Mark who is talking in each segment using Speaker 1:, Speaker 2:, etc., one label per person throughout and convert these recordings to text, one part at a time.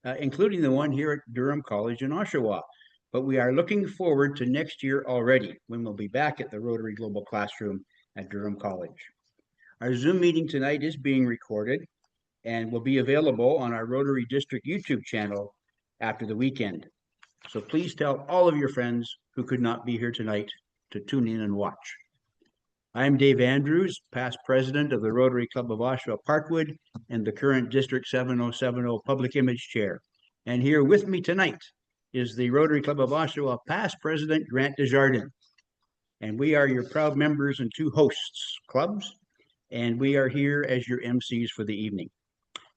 Speaker 1: including the one here at Durham College in Oshawa. But we are looking forward to next year already, when we'll be back at the Rotary Global Classroom at Durham College. Our Zoom meeting tonight is being recorded and will be available on our Rotary District YouTube channel after the weekend. So please tell all of your friends who could not be here tonight to tune in and watch. I'm Dave Andrews, past president of the Rotary Club of Oshawa-Parkwood and the current District 7070 Public Image Chair. And here with me tonight is the Rotary Club of Oshawa past president, Grant Desjardins. And we are your proud members and two hosts clubs, and we are here as your MCs for the evening.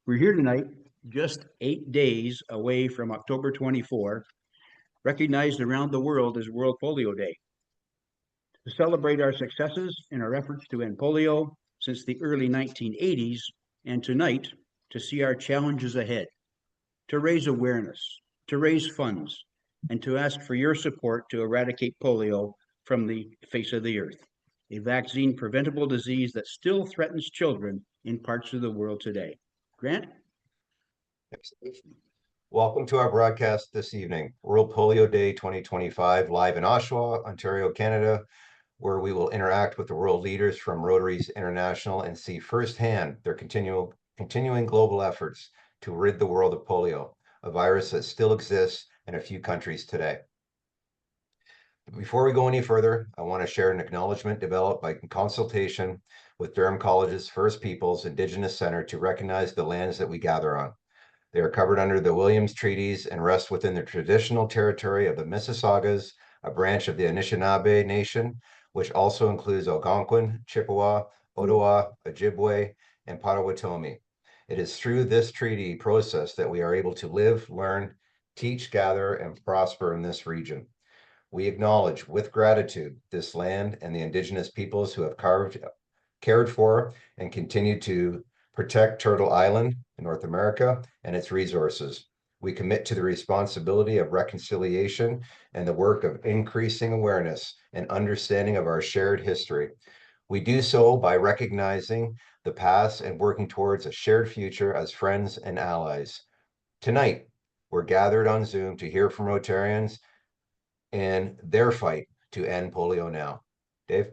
Speaker 1: We're here tonight, just 8 days away from October 24, recognized around the world as World Polio Day, to celebrate our successes in our efforts to end polio since the early 1980s, and tonight to see our challenges ahead, to raise awareness, to raise funds, and to ask for your support to eradicate polio from the face of the earth, a vaccine-preventable disease that still threatens children in parts of the world today. Grant?
Speaker 2: Welcome to our broadcast this evening, World Polio Day 2025, live in Oshawa, Ontario, Canada, where we will interact with the world leaders from Rotary International and see firsthand their continuing global efforts to rid the world of polio, a virus that still exists in a few countries today. Before we go any further, I want to share an acknowledgement developed by consultation with Durham College's First Peoples Indigenous Center to recognize the lands that we gather on. They are covered under the Williams Treaties and rest within the traditional territory of the Mississaugas, a branch of the Anishinaabe Nation, which also includes Algonquin, Chippewa, Ottawa, Ojibwe, and Potawatomi. It is through this treaty process that we are able to live, learn, teach, gather, and prosper in this region. We acknowledge with gratitude this land and the Indigenous peoples who have cared for, and continue to protect Turtle Island in North America and its resources. We commit to the responsibility of reconciliation and the work of increasing awareness and understanding of our shared history. We do so by recognizing the past and working towards a shared future as friends and allies. Tonight, we're gathered on Zoom to hear from Rotarians and their fight to end polio now. Dave?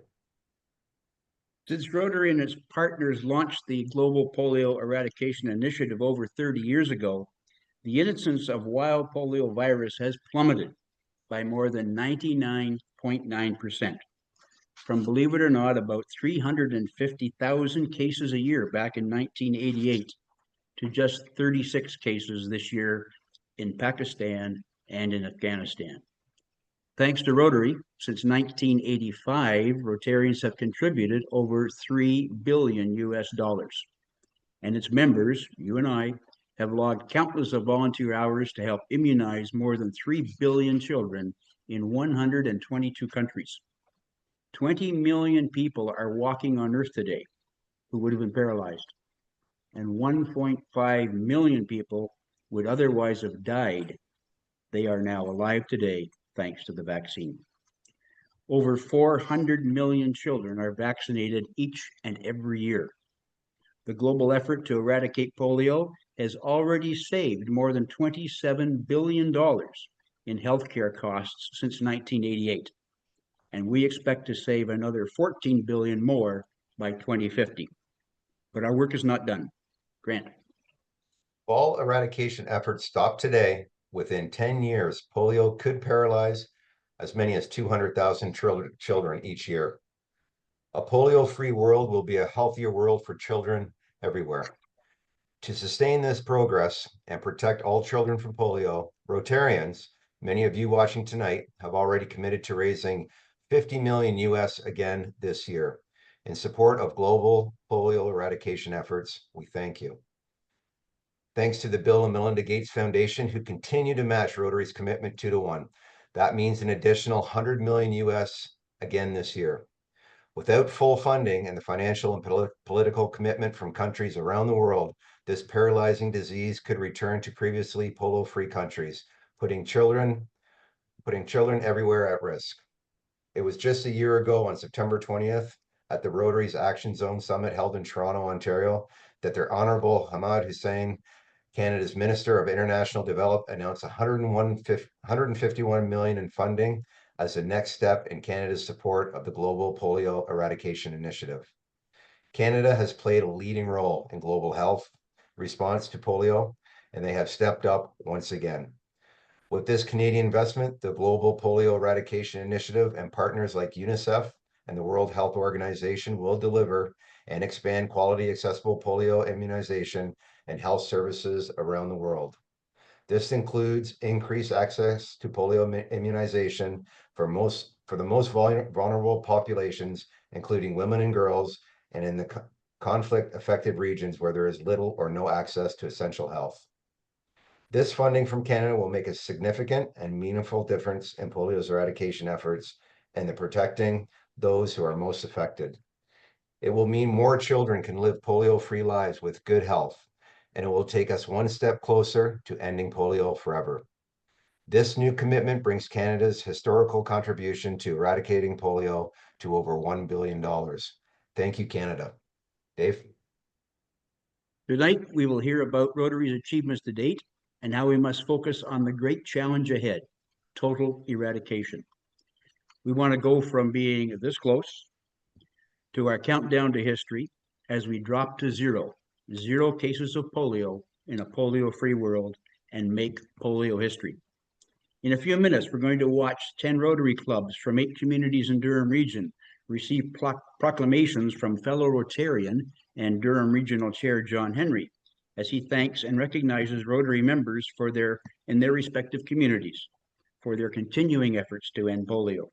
Speaker 1: Since Rotary and its partners launched the Global Polio Eradication Initiative over 30 years ago, the incidence of wild polio virus has plummeted by more than 99.9%. From, believe it or not, about 350,000 cases a year back in 1988 to just 36 cases this year in Pakistan and in Afghanistan. Thanks to Rotary, since 1985, Rotarians have contributed over $3 billion US, and its members, you and I, have logged countless of volunteer hours to help immunize more than 3 billion children in 122 countries. 20 million people are walking on Earth today who would have been paralyzed, and 1.5 million people would otherwise have died. They are now alive today thanks to the vaccine. Over 400 million children are vaccinated each and every year. The global effort to eradicate polio has already saved more than $27 billion in healthcare costs since 1988, and we expect to save another $14 billion more by 2050. But our work is not done. Grant.
Speaker 2: If all eradication efforts stop today, within 10 years, polio could paralyze as many as 200,000 children each year. A polio-free world will be a healthier world for children everywhere. To sustain this progress and protect all children from polio, Rotarians, many of you watching tonight, have already committed to raising $50 million US again this year. In support of global polio eradication efforts, we thank you. Thanks to the Bill and Melinda Gates Foundation, who continue to match Rotary's commitment 2-to-1. That means an additional $100 million US again this year. Without full funding and the financial and political commitment from countries around the world, this paralyzing disease could return to previously polio-free countries, putting children everywhere at risk. It was just a year ago on September 20th at the Rotary's Action Zone Summit held in Toronto, Ontario, that their Honorable Hamad Hussein Canada's Minister of International Development announced 151 million in funding as the next step in Canada's support of the Global Polio Eradication Initiative. Canada has played a leading role in global health response to polio, and they have stepped up once again. With this Canadian investment, the Global Polio Eradication Initiative and partners like UNICEF and the World Health Organization will deliver and expand quality, accessible polio immunization and health services around the world. This includes increased access to polio immunization for the most vulnerable populations, including women and girls, and in the conflict-affected regions where there is little or no access to essential health. This funding from Canada will make a significant and meaningful difference in polio's eradication efforts and in protecting those who are most affected. It will mean more children can live polio-free lives with good health, and it will take us one step closer to ending polio forever. This new commitment brings Canada's historical contribution to eradicating polio to over $1 billion. Thank you, Canada. Dave?
Speaker 1: Tonight, we will hear about Rotary's achievements to date and how we must focus on the great challenge ahead, total eradication. We want to go from being this close to our countdown to history as we drop to zero cases of polio in a polio-free world and make polio history. In a few minutes, we're going to watch 10 Rotary Clubs from 8 communities in Durham Region receive proclamations from fellow Rotarian and Durham Regional Chair John Henry, as he thanks and recognizes Rotary members in their respective communities for their continuing efforts to end polio.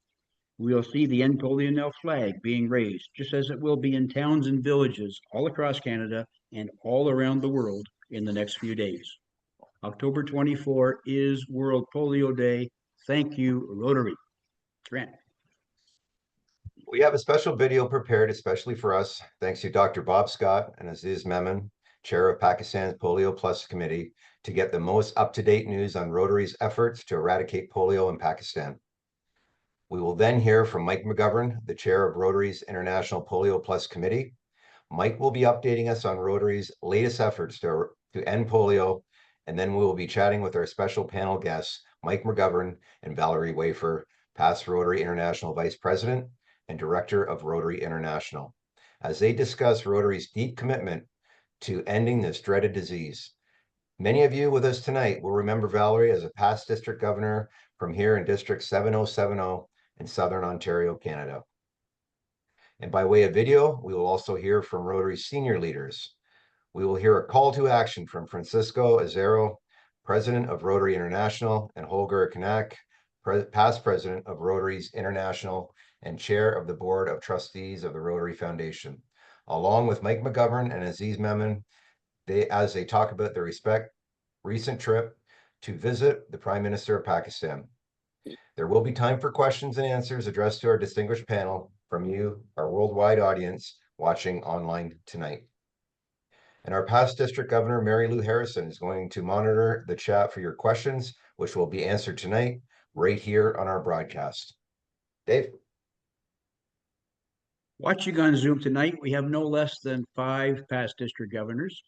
Speaker 1: We'll see the End Polio Now flag being raised, just as it will be in towns and villages all across Canada and all around the world in the next few days. October 24 is World Polio Day. Thank you, Rotary. Grant.
Speaker 2: We have a special video prepared especially for us, thanks to Dr. Bob Scott and Aziz Memon, Chair of Pakistan's PolioPlus Committee, to get the most up-to-date news on Rotary's efforts to eradicate polio in Pakistan. We will then hear from Mike McGovern, the Chair of Rotary's International PolioPlus Committee. Mike will be updating us on Rotary's latest efforts to end polio, and then we will be chatting with our special panel guests, Mike McGovern and Valerie Wafer, past Rotary International Vice President and Director of Rotary International, as they discuss Rotary's deep commitment to ending this dreaded disease. Many of you with us tonight will remember Valerie as a past district governor from here in District 7070 in Southern Ontario, Canada. And by way of video, we will also hear from Rotary's senior leaders. We will hear a call to action from Francesco Arezzo, President of Rotary International, and Holger Knaack, past President of Rotary's International and Chair of the Board of Trustees of the Rotary Foundation, along with Mike McGovern and Aziz Memon, as they talk about their recent trip to visit the Prime Minister of Pakistan. There will be time for questions and answers addressed to our distinguished panel from you, our worldwide audience, watching online tonight. And our past District Governor, Mary Lou Harrison, is going to monitor the chat for your questions, which will be answered tonight, right here on our broadcast. Dave?
Speaker 1: Watching on Zoom tonight, we have no less than 5 past district governors,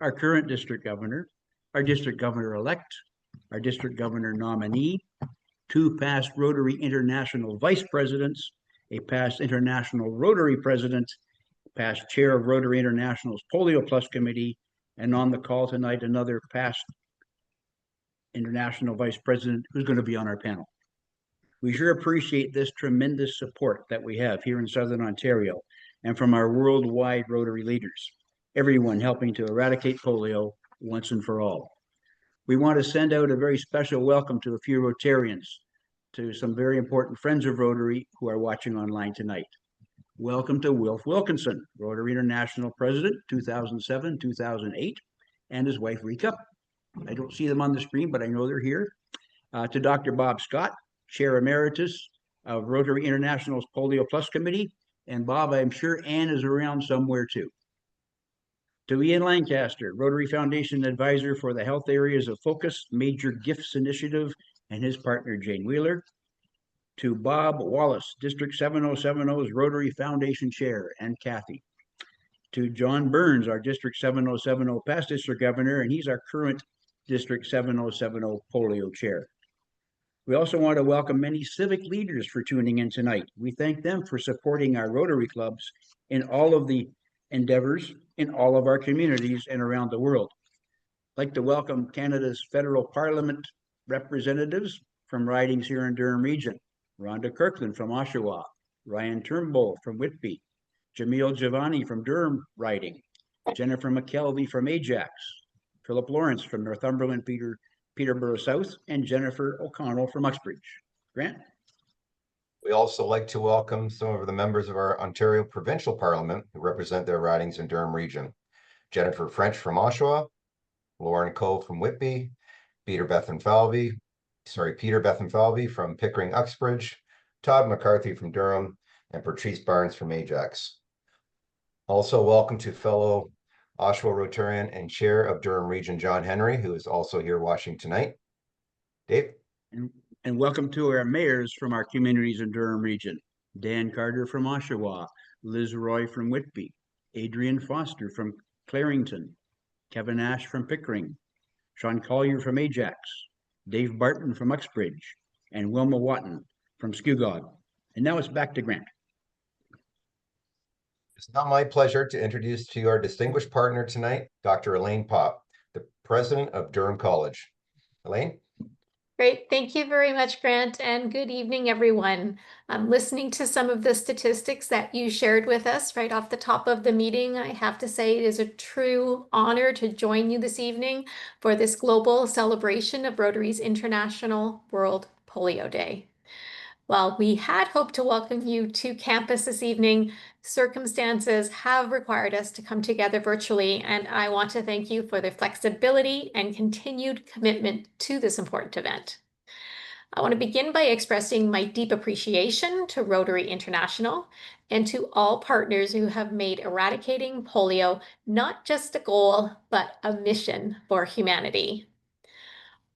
Speaker 1: our current district governor, our district governor-elect, our district governor nominee, 2 past Rotary International vice presidents, a past International Rotary president, past chair of Rotary International's PolioPlus Committee, and on the call tonight, another past International Vice President who's going to be on our panel. We sure appreciate this tremendous support that we have here in Southern Ontario and from our worldwide Rotary leaders, everyone helping to eradicate polio once and for all. We want to send out a very special welcome to a few Rotarians, to some very important friends of Rotary who are watching online tonight. Welcome to Wilf Wilkinson, Rotary International President, 2007-2008, and his wife, Rika. I don't see them on the screen, but I know they're here. To Dr. Bob Scott, Chair Emeritus of Rotary International's PolioPlus Committee. And Bob, I'm sure Ann is around somewhere too. To Ian Lancaster, Rotary Foundation Advisor for the Health Areas of Focus Major Gifts Initiative, and his partner, Jane Wheeler. To Bob Wallace, District 7070's Rotary Foundation Chair, and Kathy. to John Burns, our District 7070 past district governor, and he's our current District 7070 polio chair. We also want to welcome many civic leaders for tuning in tonight. We thank them for supporting our Rotary clubs in all of the endeavors in all of our communities and around the world. I'd like to welcome Canada's Federal Parliament representatives from ridings here in Durham Region. Rhonda Kirkland from Oshawa, Ryan Turnbull from Whitby, Jamil Giovanni from Durham riding, Jennifer McKelvey from Ajax, Philip Lawrence from Northumberland, Peterborough South, and Jennifer O'Connell from Uxbridge. Grant?
Speaker 2: We also like to welcome some of the members of our Ontario Provincial Parliament who represent their ridings in Durham Region. Jennifer French from Oshawa, Lauren Cole from Whitby, Peter Bethenfalvey from Pickering Uxbridge, Todd McCarthy from Durham, and Patrice Barnes from Ajax. Also welcome to fellow Oshawa Rotarian and Chair of Durham Region, John Henry, who is also here watching tonight. Dave?
Speaker 1: And welcome to our mayors from our communities in Durham Region. Dan Carter from Oshawa, Liz Roy from Whitby, Adrian Foster from Clarington, Kevin Ash from Pickering, Sean Collier from Ajax, Dave Barton from Uxbridge, and Wilma Watton from Scugog. And now it's back to Grant.
Speaker 2: It's now my pleasure to introduce to you our distinguished partner tonight, Dr. Elaine Popp, the president of Durham College. Elaine?
Speaker 3: Great. Thank you very much, Grant, and good evening, everyone. Listening to some of the statistics that you shared with us right off the top of the meeting, I have to say it is a true honor to join you this evening for this global celebration of Rotary's International World Polio Day. While we had hoped to welcome you to campus this evening, circumstances have required us to come together virtually, and I want to thank you for the flexibility and continued commitment to this important event. I want to begin by expressing my deep appreciation to Rotary International and to all partners who have made eradicating polio not just a goal, but a mission for humanity.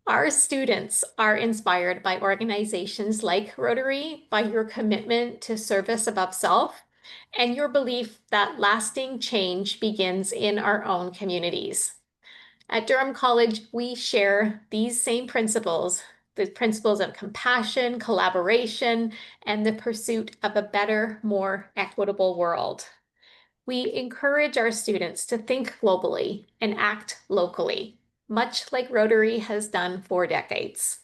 Speaker 3: Our students are inspired by organizations like Rotary, by your commitment to service above self, and your belief that lasting change begins in our own communities. At Durham College, we share these same principles, the principles of compassion, collaboration, and the pursuit of a better, more equitable world. We encourage our students to think globally and act locally, much like Rotary has done for decades.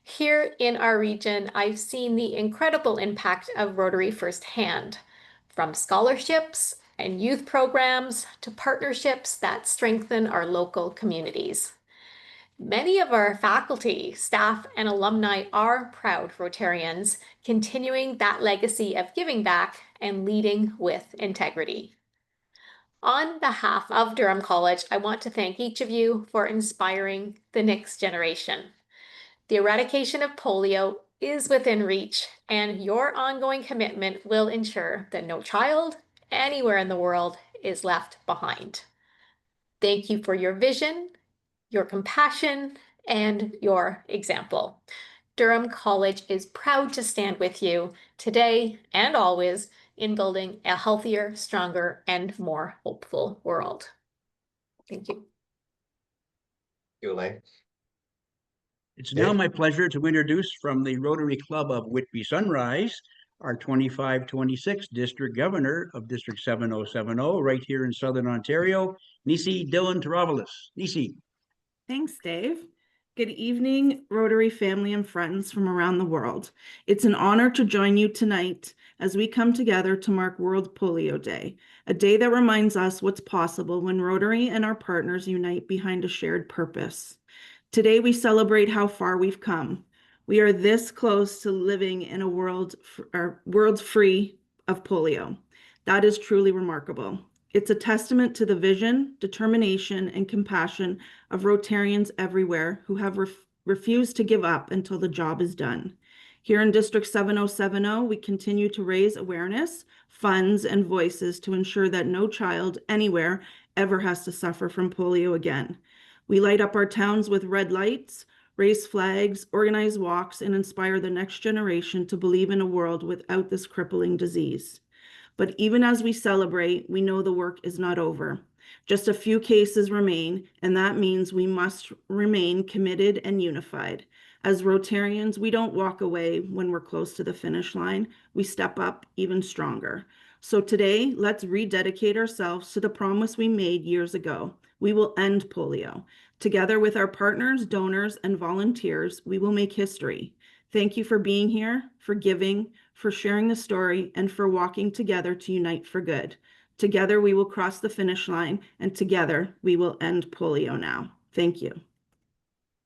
Speaker 3: Here in our region, I've seen the incredible impact of Rotary firsthand, from scholarships and youth programs to partnerships that strengthen our local communities. Many of our faculty, staff, and alumni are proud Rotarians, continuing that legacy of giving back and leading with integrity. On behalf of Durham College, I want to thank each of you for inspiring the next generation. The eradication of polio is within reach, and your ongoing commitment will ensure that no child anywhere in the world is left behind. Thank you for your vision, your compassion, and your example. Durham College is proud to stand with you today and always in building a healthier, stronger, and more hopeful world. Thank you.
Speaker 2: Thank you, Elaine.
Speaker 1: It's now my pleasure to introduce from the Rotary Club of Whitby Sunrise, our 25-26 District Governor of District 7070, right here in Southern Ontario, Nisi Dillon Taravelis. Nisi.
Speaker 4: Thanks, Dave. Good evening, Rotary family and friends from around the world. It's an honor to join you tonight as we come together to mark World Polio Day, a day that reminds us what's possible when Rotary and our partners unite behind a shared purpose. Today, we celebrate how far we've come. We are this close to living in a world free of polio. That is truly remarkable. It's a testament to the vision, determination, and compassion of Rotarians everywhere who have refused to give up until the job is done. Here in District 7070, we continue to raise awareness, funds, and voices to ensure that no child anywhere ever has to suffer from polio again. We light up our towns with red lights, raise flags, organize walks, and inspire the next generation to believe in a world without this crippling disease. But even as we celebrate, we know the work is not over. Just a few cases remain, and that means we must remain committed and unified. As Rotarians, we don't walk away when we're close to the finish line. We step up even stronger. So today, let's rededicate ourselves to the promise we made years ago. We will end polio. Together with our partners, donors, and volunteers, we will make history. Thank you for being here, for giving, for sharing the story, and for walking together to unite for good. Together we will cross the finish line, and together we will end polio now. Thank you.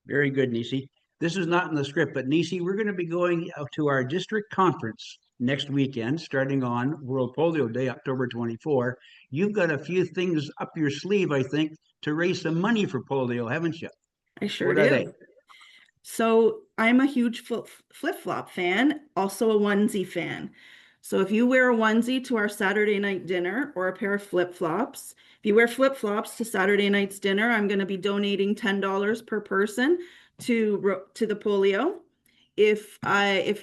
Speaker 1: Very good, Nisi. This is not in the script, but Nisi, we're going to be going out to our district conference next weekend, starting on World Polio Day, October 24. You've got a few things up your sleeve, I think, to raise some money for polio, haven't you?
Speaker 4: I sure
Speaker 1: What
Speaker 4: do.
Speaker 1: are they?
Speaker 4: So I'm a huge flip-flop fan, also a onesie fan. So if you wear a onesie to our Saturday night dinner or a pair of flip-flops, if you wear flip-flops to Saturday night's dinner, I'm going to be donating $10 per person to the polio. If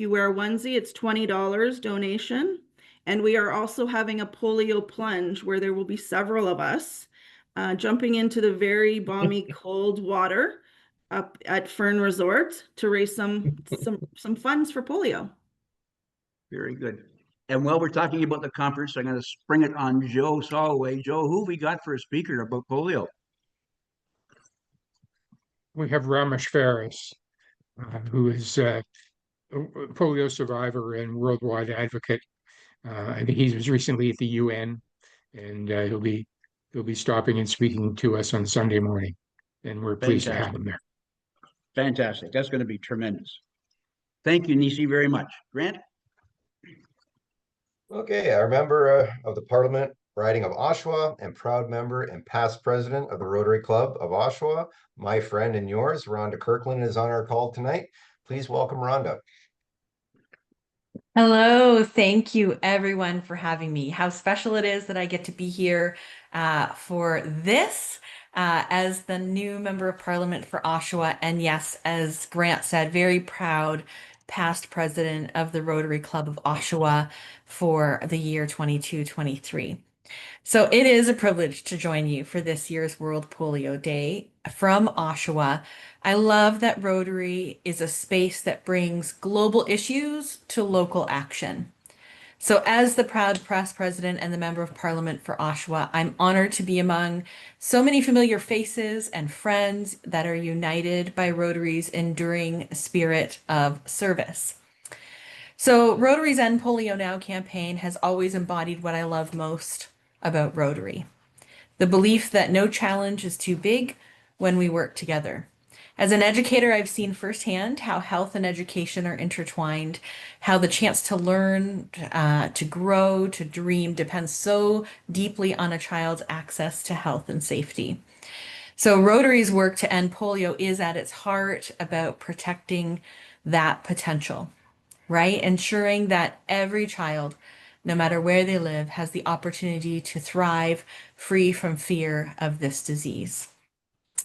Speaker 4: you wear a onesie, it's $20 donation. And we are also having a polio plunge where there will be several of us jumping into the very balmy cold water up at Fern Resort to raise some funds for polio.
Speaker 1: Very good. And while we're talking about the conference, I'm going to spring it on Joe Soloway. Joe, who we got for a speaker about polio?
Speaker 5: We have Ramesh Faris, who is a polio survivor and worldwide advocate. I think he was recently at the UN, and he'll be stopping and speaking to us on Sunday morning, and we're pleased to have him there.
Speaker 1: Fantastic. That's going to be tremendous. Thank you, Nisi, very much. Grant?
Speaker 2: Okay, our member of the Parliament riding of Oshawa and proud member and past president of the Rotary Club of Oshawa, my friend and yours, Rhonda Kirkland, is on our call tonight. Please welcome Rhonda.
Speaker 6: Hello, thank you everyone for having me. How special it is that I get to be here for this as the new member of Parliament for Oshawa. And yes, as Grant said, very proud past president of the Rotary Club of Oshawa for the year 22-23. So it is a privilege to join you for this year's World Polio Day from Oshawa. I love that Rotary is a space that brings global issues to local action. So as the proud past president and the member of Parliament for Oshawa, I'm honored to be among so many familiar faces and friends that are united by Rotary's enduring spirit of service. So Rotary's End Polio Now campaign has always embodied what I love most about Rotary: the belief that no challenge is too big when we work together. As an educator, I've seen firsthand how health and education are intertwined, how the chance to learn, to grow, to dream depends so deeply on a child's access to health and safety. So Rotary's work to end polio is at its heart about protecting that potential, right? Ensuring that every child, no matter where they live, has the opportunity to thrive free from fear of this disease.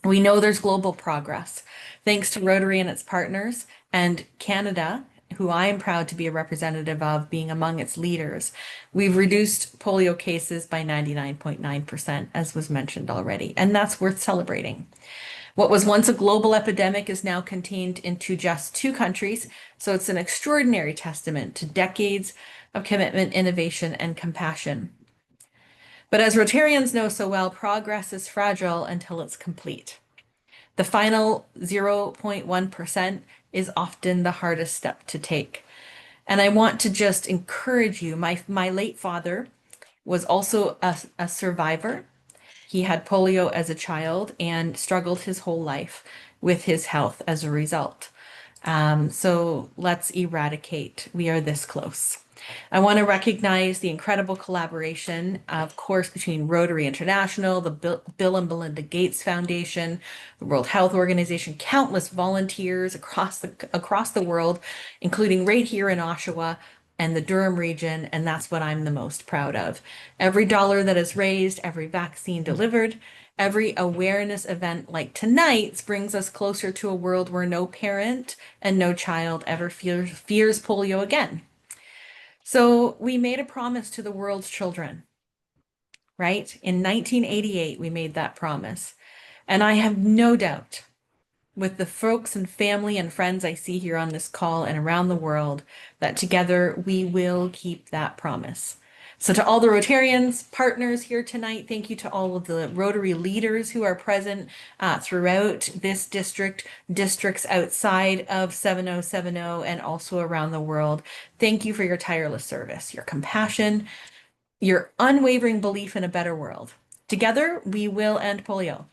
Speaker 6: We know there's global progress thanks to Rotary and its partners, and Canada, who I am proud to be a representative of, being among its leaders. We've reduced polio cases by 99.9%, as was mentioned already, and that's worth celebrating. What was once a global epidemic is now contained into just 2 countries, so it's an extraordinary testament to decades of commitment, innovation, and compassion. But as Rotarians know so well, progress is fragile until it's complete. The final 0.1% is often the hardest step to take. And I want to just encourage you. My late father was also a survivor. He had polio as a child and struggled his whole life with his health as a result. So let's eradicate. We are this close. I want to recognize the incredible collaboration, of course, between Rotary International, the Bill and Melinda Gates Foundation, the World Health Organization, countless volunteers across the world, including right here in Oshawa and the Durham region, and that's what I'm the most proud of. Every dollar that is raised, every vaccine delivered, every awareness event like tonight's brings us closer to a world where no parent and no child ever fears polio again. So we made a promise to the world's children, right? In 1988, we made that promise. And I have no doubt with the folks and family and friends I see here on this call and around the world that together we will keep that promise. So to all the Rotarians, partners here tonight, thank you to all of the Rotary leaders who are present throughout this district, districts outside of 7070 and also around the world. Thank you for your tireless service, your compassion, your unwavering belief in a better world. Together, we will end polio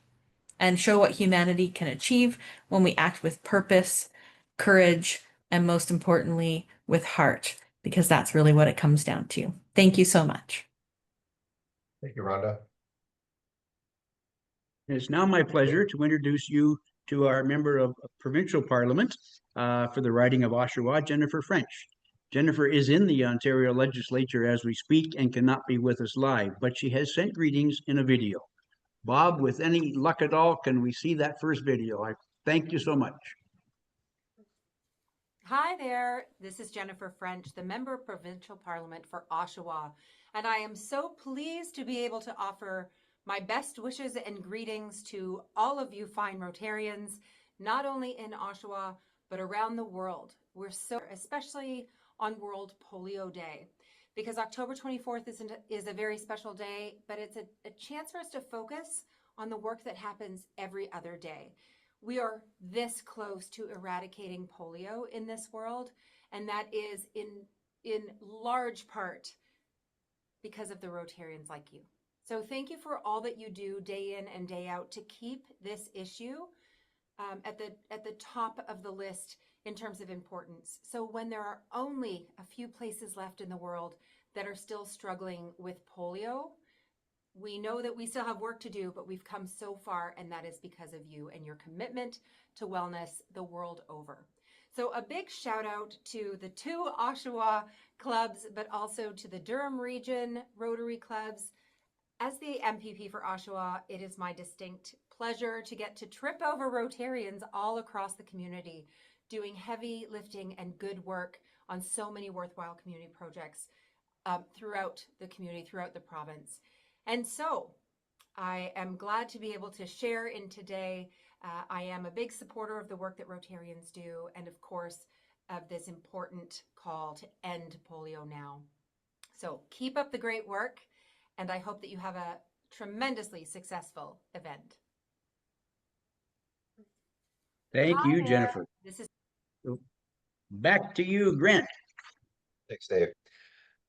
Speaker 6: and show what humanity can achieve when we act with purpose, courage, and most importantly, with heart, because that's really what it comes down to. Thank you so much.
Speaker 2: Thank you, Rhonda.
Speaker 1: It's now my pleasure to introduce you to our member of provincial parliament for the riding of Oshawa, Jennifer French. Jennifer is in the Ontario legislature as we speak and cannot be with us live, but she has sent greetings in a video. Bob, with any luck at all, can we see that first video? I thank you so much.
Speaker 7: Hi there, this is Jennifer French, the Member of Provincial Parliament for Oshawa, and I am so pleased to be able to offer my best wishes and greetings to all of you fine Rotarians, not only in Oshawa, but around the world. We're so, especially on World Polio Day, because October 24th is a very special day, but it's a chance for us to focus on the work that happens every other day. We are this close to eradicating polio in this world, and that is in large part because of the Rotarians like you. So thank you for all that you do day in and day out to keep this issue at the top of the list in terms of importance. So when there are only a few places left in the world that are still struggling with polio, we know that we still have work to do, but we've come so far, and that is because of you and your commitment to wellness the world over. So a big shout out to the 2 Oshawa clubs, but also to the Durham Region Rotary Clubs. As the MPP for Oshawa, it is my distinct pleasure to get to trip over Rotarians all across the community, doing heavy lifting and good work on so many worthwhile community projects throughout the community, throughout the province. And so I am glad to be able to share in today. I am a big supporter of the work that Rotarians do, and of course, of this important call to end polio now. So keep up the great work, and I hope that you have a tremendously successful event.
Speaker 1: Thank you, Jennifer.
Speaker 7: This is
Speaker 1: back to you, Grant.
Speaker 2: Thanks, Dave.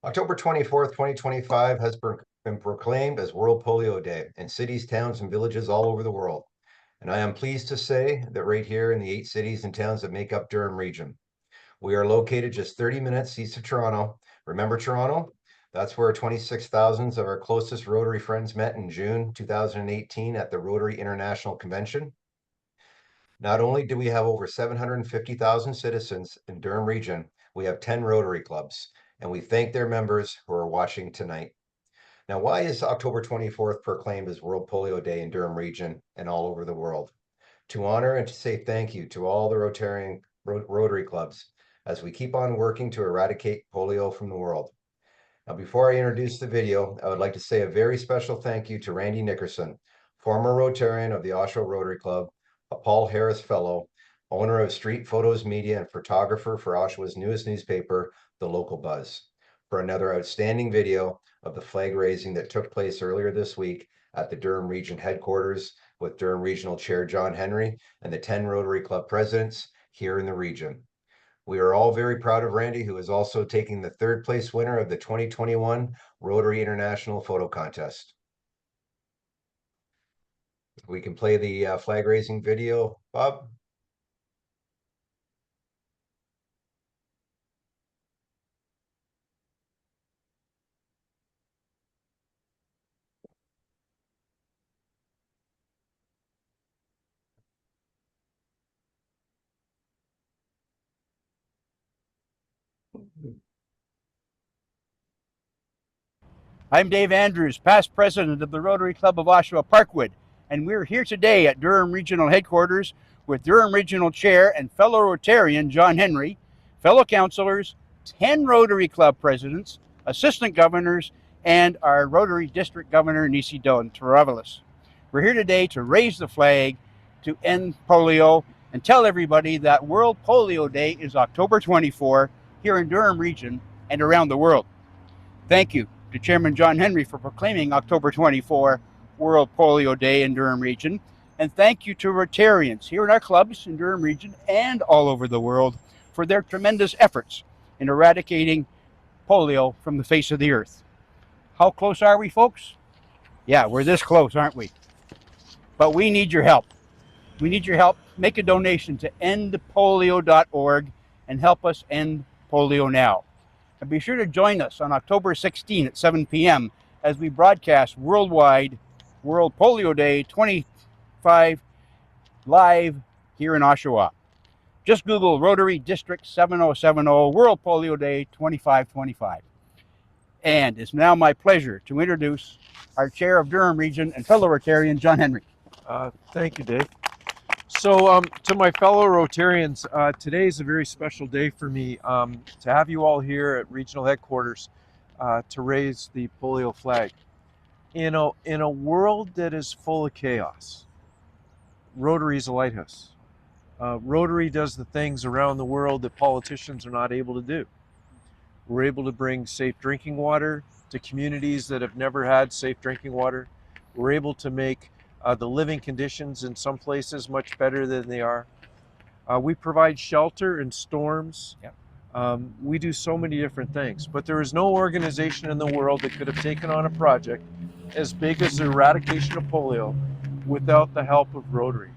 Speaker 2: October 24th, 2025 has been proclaimed as World Polio Day in cities, towns, and villages all over the world. And I am pleased to say that right here in the 8 cities and towns that make up Durham Region, we are located just 30 minutes east of Toronto. Remember Toronto? That's where 26,000 of our closest Rotary friends met in June 2018 at the Rotary International Convention. Not only do we have over 750,000 citizens in Durham Region, we have 10 Rotary clubs, and we thank their members who are watching tonight. Now, why is October 24th proclaimed as World Polio Day in Durham Region and all over the world? To honor and to say thank you to all the Rotary clubs as we keep on working to eradicate polio from the world. Now, before I introduce the video, I would like to say a very special thank you to Randy Nickerson, former Rotarian of the Oshawa Rotary Club, a Paul Harris Fellow, owner of Street Photos Media and photographer for Oshawa's newest newspaper, The Local Buzz, for another outstanding video of the flag raising that took place earlier this week at the Durham Region headquarters with Durham Regional Chair John Henry and the 10 Rotary Club presidents here in the region. We are all very proud of Randy, who is also taking the 3rd place winner of the 2021 Rotary International Photo Contest. We can play the flag raising video, Bob.
Speaker 1: I'm Dave Andrews, past president of the Rotary Club of Oshawa-Parkwood, and we're here today at Durham Regional Headquarters with Durham Regional Chair and fellow Rotarian John Henry, fellow councillors, 10 Rotary Club presidents, assistant governors, and our Rotary District Governor, Nisi Don Taravelis. We're here today to raise the flag to end polio and tell everybody that World Polio Day is October 24 here in Durham Region and around the world. Thank you to Chairman John Henry for proclaiming October 24 World Polio Day in Durham Region. And thank you to Rotarians here in our clubs in Durham Region and all over the world for their tremendous efforts in eradicating polio from the face of the earth. How close are we, folks? Yeah, we're this close, aren't we? But we need your help. We need your help. Make a donation to endpolio.org and help us end polio now. And be sure to join us on October 16 at 7 p.m. as we broadcast worldwide World Polio Day 25 live here in Oshawa. Just Google Rotary District 7070 World Polio Day 2525. And it's now my pleasure to introduce our Chair of Durham Region and fellow Rotarian, John Henry.
Speaker 8: Thank you, Dave. So to my fellow Rotarians, today is a very special day for me to have you all here at regional headquarters to raise the polio flag. In a world that is full of chaos, Rotary is a lighthouse. Rotary does the things around the world that politicians are not able to do. We're able to bring safe drinking water to communities that have never had safe drinking water. We're able to make the living conditions in some places much better than they are. We provide shelter in storms.
Speaker 1: Yep.
Speaker 8: We do so many different things, but there is no organization in the world that could have taken on a project as big as the eradication of polio without the help of Rotary.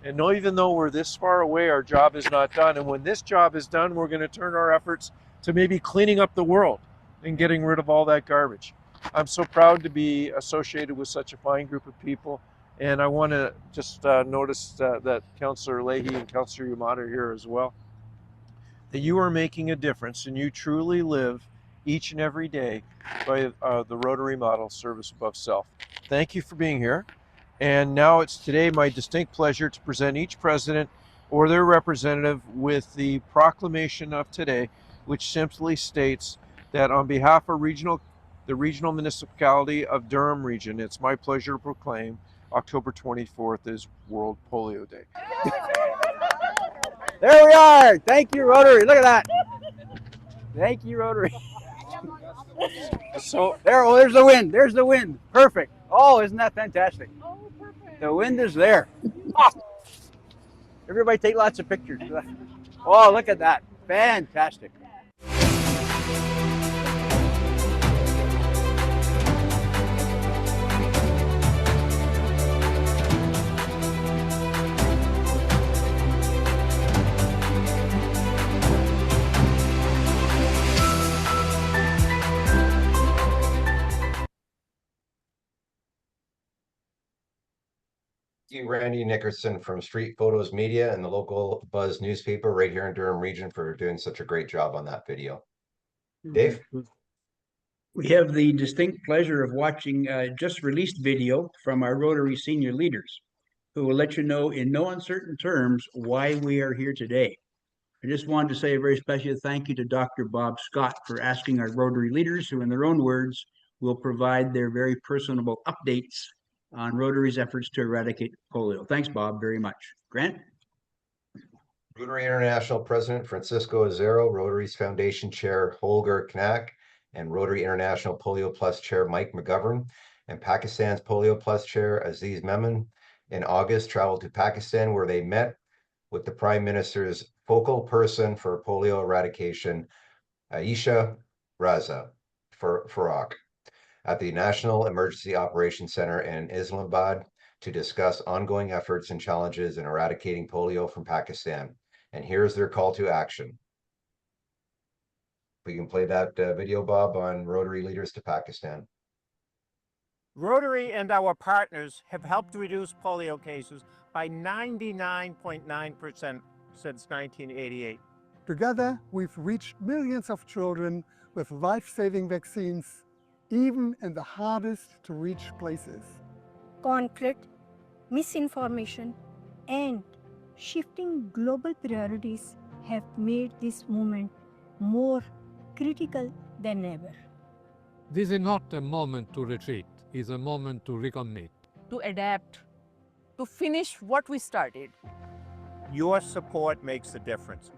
Speaker 8: And even though we're this far away, our job is not done. And when this job is done, we're going to turn our efforts to maybe cleaning up the world and getting rid of all that garbage. I'm so proud to be associated with such a fine group of people. And I want to just notice that Councillor Leahy and Councillor Yamada are here as well, that you are making a difference and you truly live each and every day by the Rotary model, service above self. Thank you for being here. And now it's today my distinct pleasure to present each president or their representative with the proclamation of today, which simply states that on behalf of the regional municipality of Durham Region, it's my pleasure to proclaim October 24th is World Polio Day.
Speaker 1: There we are. Thank you, Rotary. Look at that. Thank you, Rotary.
Speaker 8: So
Speaker 1: there's the wind. There's the wind. Perfect. Oh, isn't that fantastic?
Speaker 9: Oh, perfect.
Speaker 1: The wind is there. Everybody take lots of pictures. Oh, look at that. Fantastic.
Speaker 2: Thank you, Randy Nickerson from Street Photos Media and the local Buzz newspaper right here in Durham Region for doing such a great job on that video. Dave?
Speaker 1: We have the distinct pleasure of watching just released video from our Rotary senior leaders, who will let you know in no uncertain terms why we are here today. I just wanted to say a very special thank you to Dr. Bob Scott for asking our Rotary leaders, who in their own words will provide their very personable updates on Rotary's efforts to eradicate polio. Thanks, Bob, very much. Grant?
Speaker 2: Rotary International President Francesco Aziz, Rotary's Foundation Chair Holger Knaack, and Rotary International PolioPlus Chair Mike McGovern, and Pakistan's PolioPlus Chair Aziz Memon in August traveled to Pakistan, where they met with the Prime Minister's focal person for polio eradication, Aisha Raza Farooq, at the National Emergency Operations Center in Islamabad to discuss ongoing efforts and challenges in eradicating polio from Pakistan. And here's their call to action. We can play that video, Bob, on Rotary leaders to Pakistan.
Speaker 10: Rotary and our partners have helped reduce polio cases by 99.9% since 1988.
Speaker 11: Together, we've reached millions of children with life-saving vaccines, even in the hardest to reach places.
Speaker 12: Conflict, misinformation, and shifting global priorities have made this movement more critical than ever.
Speaker 9: This is not a moment to retreat, it's a moment to recommit.
Speaker 13: To adapt, to finish what we started.
Speaker 10: Your support makes a difference.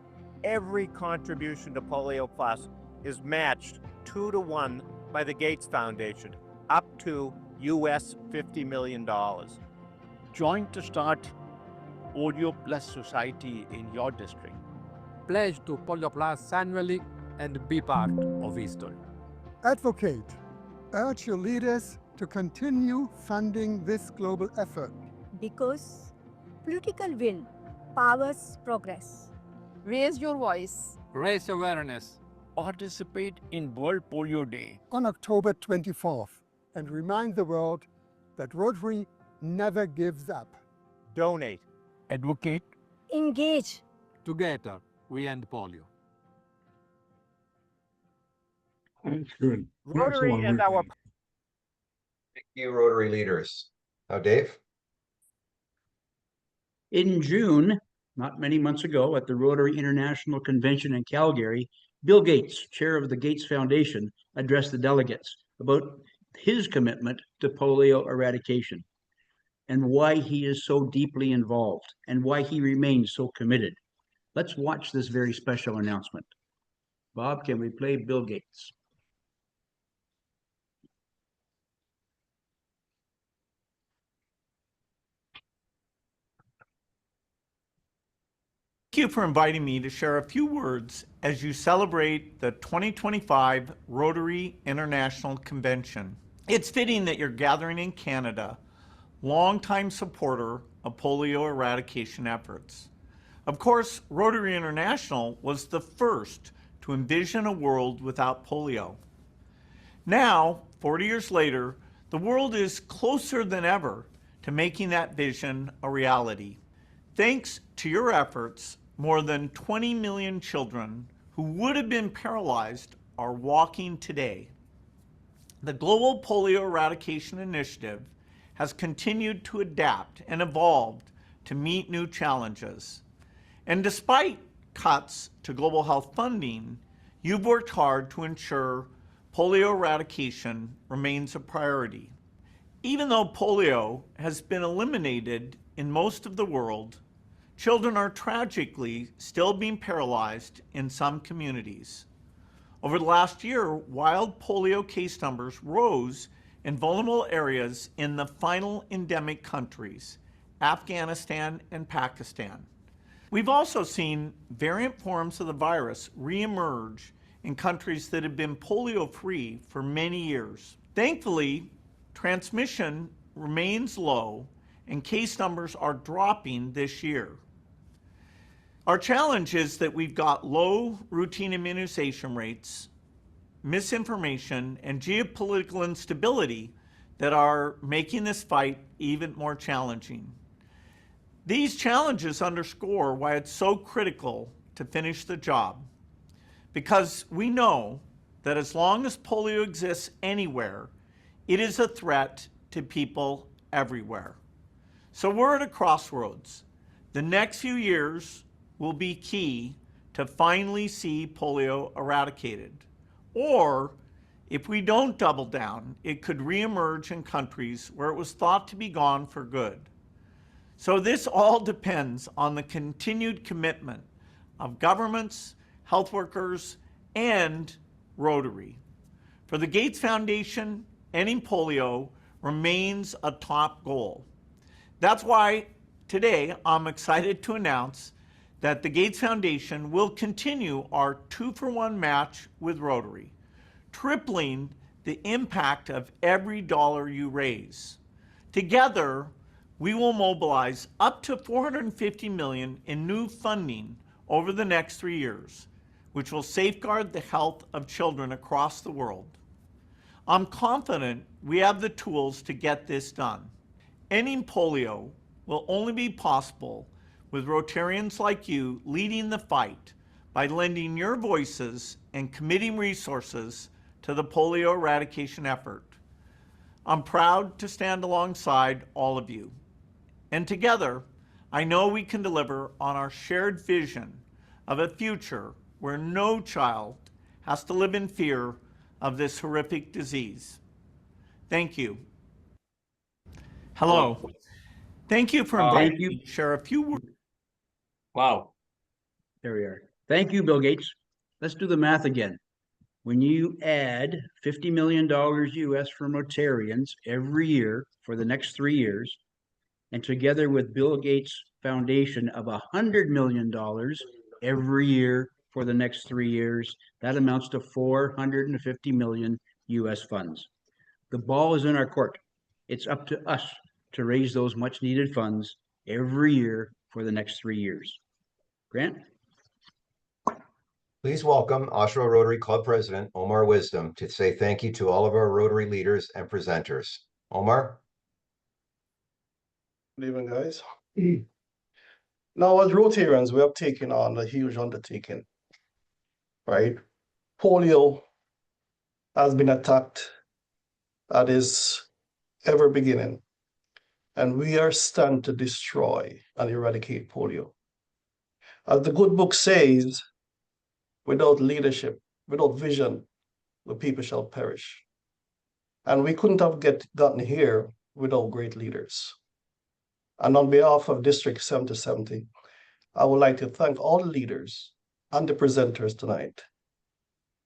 Speaker 10: Every contribution to PolioPlus is matched 2-to-1 by the Gates Foundation, up to US $50 million.
Speaker 14: Join to start PolioPlus Society in your district.
Speaker 9: Pledge to PolioPlus annually and be part of history.
Speaker 11: Advocate. Urge your leaders to continue funding this global effort.
Speaker 12: Because political will powers progress.
Speaker 13: Raise your voice.
Speaker 9: Raise awareness.
Speaker 14: Participate in World Polio Day
Speaker 11: on October 24th and remind the world that Rotary never gives up.
Speaker 10: Donate.
Speaker 14: Advocate.
Speaker 12: Engage.
Speaker 9: Together, we end polio.
Speaker 15: That's good.
Speaker 10: Rotary and our...
Speaker 2: Thank you, Rotary leaders. Now, Dave?
Speaker 1: In June, not many months ago, at the Rotary International Convention in Calgary, Bill Gates, chair of the Gates Foundation, addressed the delegates about his commitment to polio eradication and why he is so deeply involved and why he remains so committed. Let's watch this very special announcement. Bob, can we play Bill Gates?
Speaker 16: Thank you for inviting me to share a few words as you celebrate the 2025 Rotary International Convention. It's fitting that you're gathering in Canada, longtime supporter of polio eradication efforts. Of course, Rotary International was the first to envision a world without polio. Now, 40 years later, the world is closer than ever to making that vision a reality. Thanks to your efforts, more than 20 million children who would have been paralyzed are walking today. The Global Polio Eradication Initiative has continued to adapt and evolved to meet new challenges. And despite cuts to global health funding, you've worked hard to ensure polio eradication remains a priority. Even though polio has been eliminated in most of the world, children are tragically still being paralyzed in some communities. Over the last year, wild polio case numbers rose in vulnerable areas in the final endemic countries, Afghanistan and Pakistan. We've also seen variant forms of the virus reemerge in countries that have been polio-free for many years. Thankfully, transmission remains low and case numbers are dropping this year. Our challenge is that we've got low routine immunization rates, misinformation, and geopolitical instability that are making this fight even more challenging. These challenges underscore why it's so critical to finish the job, because we know that as long as polio exists anywhere, it is a threat to people everywhere. So we're at a crossroads. The next few years will be key to finally see polio eradicated. Or, if we don't double down, it could reemerge in countries where it was thought to be gone for good. So this all depends on the continued commitment of governments, health workers, and Rotary. For the Gates Foundation, ending polio remains a top goal. That's why today I'm excited to announce that the Gates Foundation will continue our 2-for-1 match with Rotary, tripling the impact of every dollar you raise. Together, we will mobilize up to $450 million in new funding over the next 3 years, which will safeguard the health of children across the world. I'm confident we have the tools to get this done. Ending polio will only be possible with Rotarians like you leading the fight by lending your voices and committing resources to the polio eradication effort. I'm proud to stand alongside all of you. And together, I know we can deliver on our shared vision of a future where no child has to live in fear of this horrific disease. Thank you. Hello. Thank you for inviting me to share a few words.
Speaker 1: Wow. There we are. Thank you, Bill Gates. Let's do the math again. When you add $50 million US from Rotarians every year for the next 3 years, and together with Bill Gates Foundation of $100 million every year for the next 3 years, that amounts to 450 million US funds. The ball is in our court. It's up to us to raise those much needed funds every year for the next 3 years. Grant?
Speaker 2: Please welcome Oshawa Rotary Club President Omar Wisdom to say thank you to all of our Rotary leaders and presenters. Omar?
Speaker 17: Good evening, guys. Now, as Rotarians, we have taken on a huge undertaking, right? Polio has been attacked at its ever beginning, and we are stand to destroy and eradicate polio. As the good book says, without leadership, without vision, the people shall perish. And we couldn't have gotten here without great leaders. And on behalf of District 7070, I would like to thank all the leaders and the presenters tonight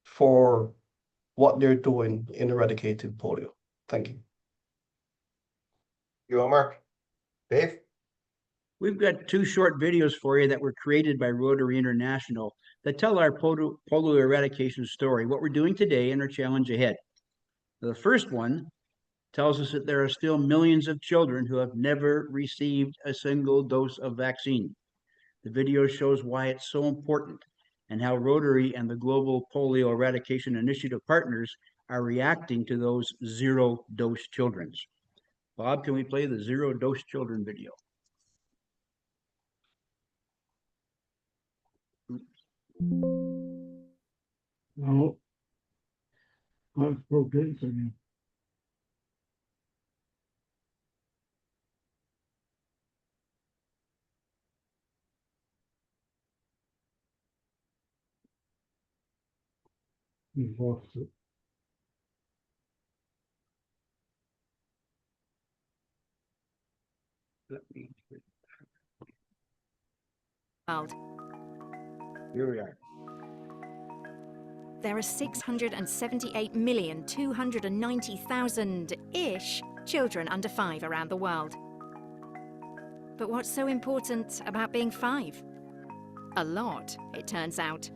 Speaker 17: for what they're doing in eradicating polio. Thank you.
Speaker 2: You, Omar. Dave?
Speaker 1: We've got 2 short videos for you that were created by Rotary International that tell our polio eradication story, what we're doing today and our challenge ahead. The first one tells us that there are still millions of children who have never received a single dose of vaccine. The video shows why it's so important and how Rotary and the Global Polio Eradication Initiative partners are reacting to those zero-dose children. Bob, can we play the zero-dose children video?
Speaker 15: No. Let's go Gates again. We lost it.
Speaker 1: Here we are.
Speaker 18: There are 678,290,000-ish children under 5 around the world. But what's so important about being 5? A lot, it turns out.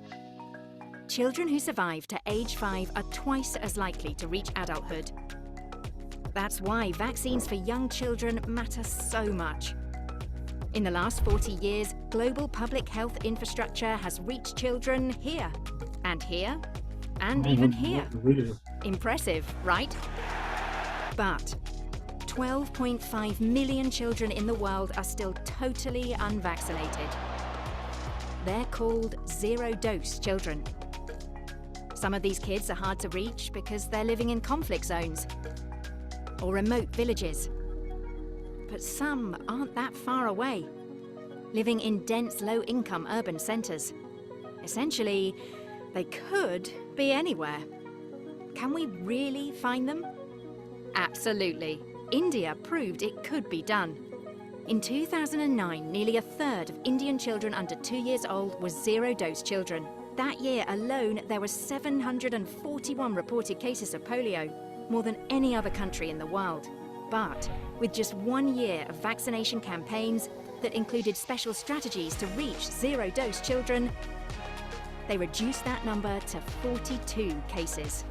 Speaker 18: Children who survive to age 5 are twice as likely to reach adulthood. That's why vaccines for young children matter so much. In the last 40 years, global public health infrastructure has reached children here, and here, and even here. Impressive, right? But 12.5 million children in the world are still totally unvaccinated. They're called zero-dose children. Some of these kids are hard to reach because they're living in conflict zones or remote villages. But some aren't that far away, living in dense, low-income urban centres. Essentially, they could be anywhere. Can we really find them? Absolutely. India proved it could be done. In 2009, nearly a third of Indian children under 2 years old were zero-dose children. That year alone, there were 741 reported cases of polio, more than any other country in the world. But with just 1 year of vaccination campaigns that included special strategies to reach zero-dose children, they reduced that number to 42 cases.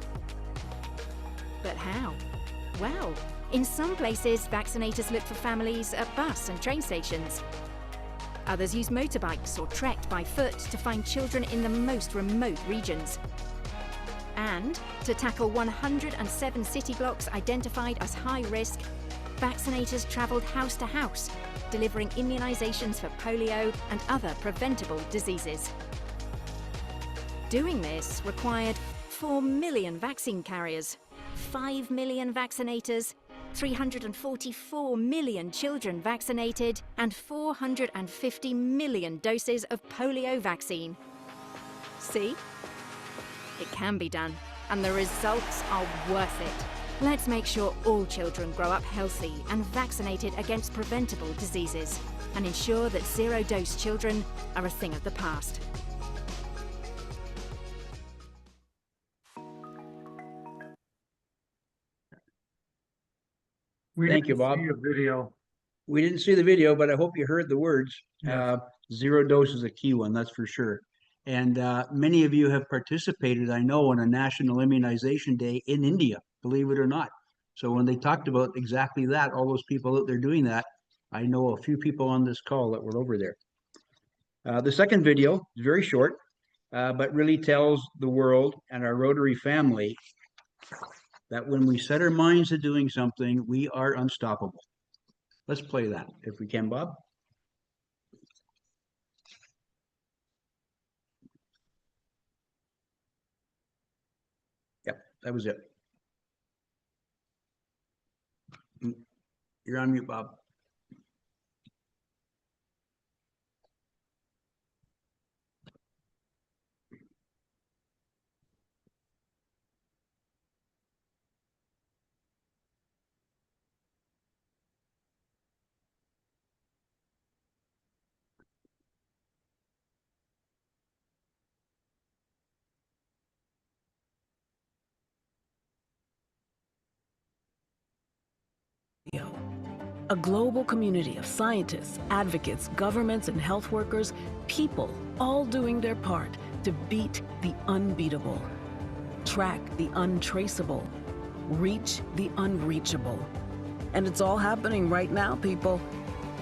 Speaker 18: But how? Well, in some places, vaccinators look for families at bus and train stations. Others use motorbikes or trekked by foot to find children in the most remote regions. And to tackle 107 city blocks identified as high risk, vaccinators travelled house to house, delivering immunisations for polio and other preventable diseases. Doing this required 4 million vaccine carriers, 5 million vaccinators, 344 million children vaccinated, and 450 million doses of polio vaccine. See? It can be done, and the results are worth it. Let's make sure all children grow up healthy and vaccinated against preventable diseases, and ensure that zero-dose children are a thing of the past.
Speaker 1: Thank you, Bob.
Speaker 15: See a video.
Speaker 1: We didn't see the video, but I hope you heard the words.
Speaker 15: Yes.
Speaker 1: Zero dose is a key one, that's for sure. And many of you have participated, I know, on a national immunization day in India, believe it or not. So when they talked about exactly that, all those people out there doing that, I know a few people on this call that were over there. The second video is very short, but really tells the world and our Rotary family that when we set our minds to doing something, we are unstoppable. Let's play that if we can, Bob. Yep, that was it. You're on mute, Bob.
Speaker 19: A global community of scientists, advocates, governments, and health workers, people all doing their part to beat the unbeatable, track the untraceable, reach the unreachable. And it's all happening right now, people.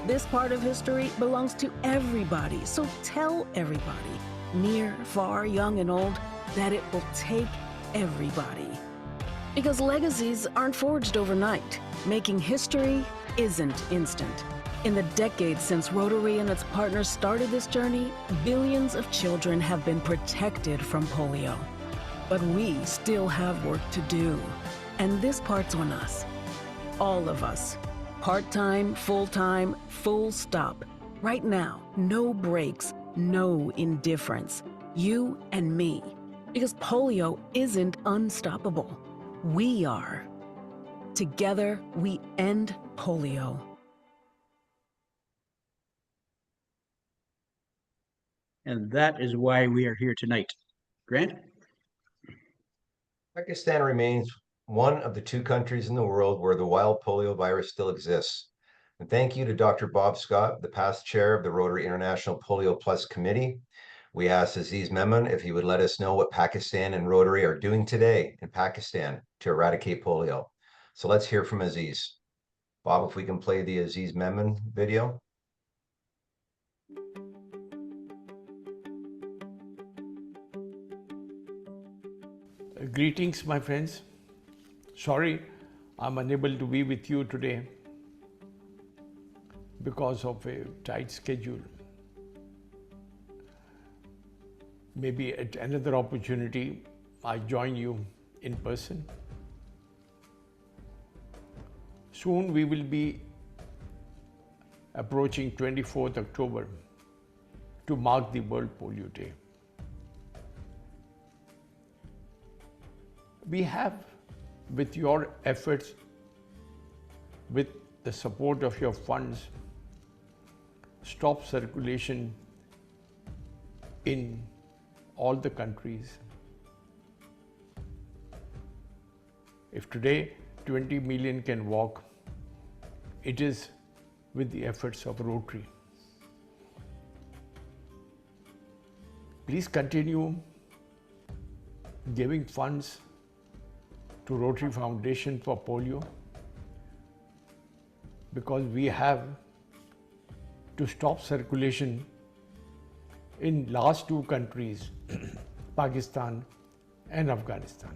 Speaker 19: This part of history belongs to everybody, so tell everybody, near, far, young, and old, that it will take everybody. Because legacies aren't forged overnight. Making history isn't instant. In the decades since Rotary and its partners started this journey, billions of children have been protected from polio. But we still have work to do. And this part's on us. All of us. Part-time, full-time, full stop. Right now, no breaks, no indifference. You and me. Because polio isn't unstoppable. We are. Together, we end polio.
Speaker 1: And that is why we are here tonight. Grant?
Speaker 2: Pakistan remains one of the 2 countries in the world where the wild polio virus still exists. And thank you to Dr. Bob Scott, the past chair of the Rotary International PolioPlus Committee. We asked Aziz Memon if he would let us know what Pakistan and Rotary are doing today in Pakistan to eradicate polio. So let's hear from Aziz. Bob, if we can play the Aziz Memon video.
Speaker 14: Greetings, my friends. Sorry, I'm unable to be with you today because of a tight schedule. Maybe at another opportunity, I join you in person. Soon we will be approaching 24th October to mark the World Polio Day. We have, with your efforts, with the support of your funds, stopped circulation in all the countries. If today 20 million can walk, it is with the efforts of Rotary. Please continue giving funds to Rotary Foundation for Polio, because we have to stop circulation in last 2 countries, Pakistan and Afghanistan.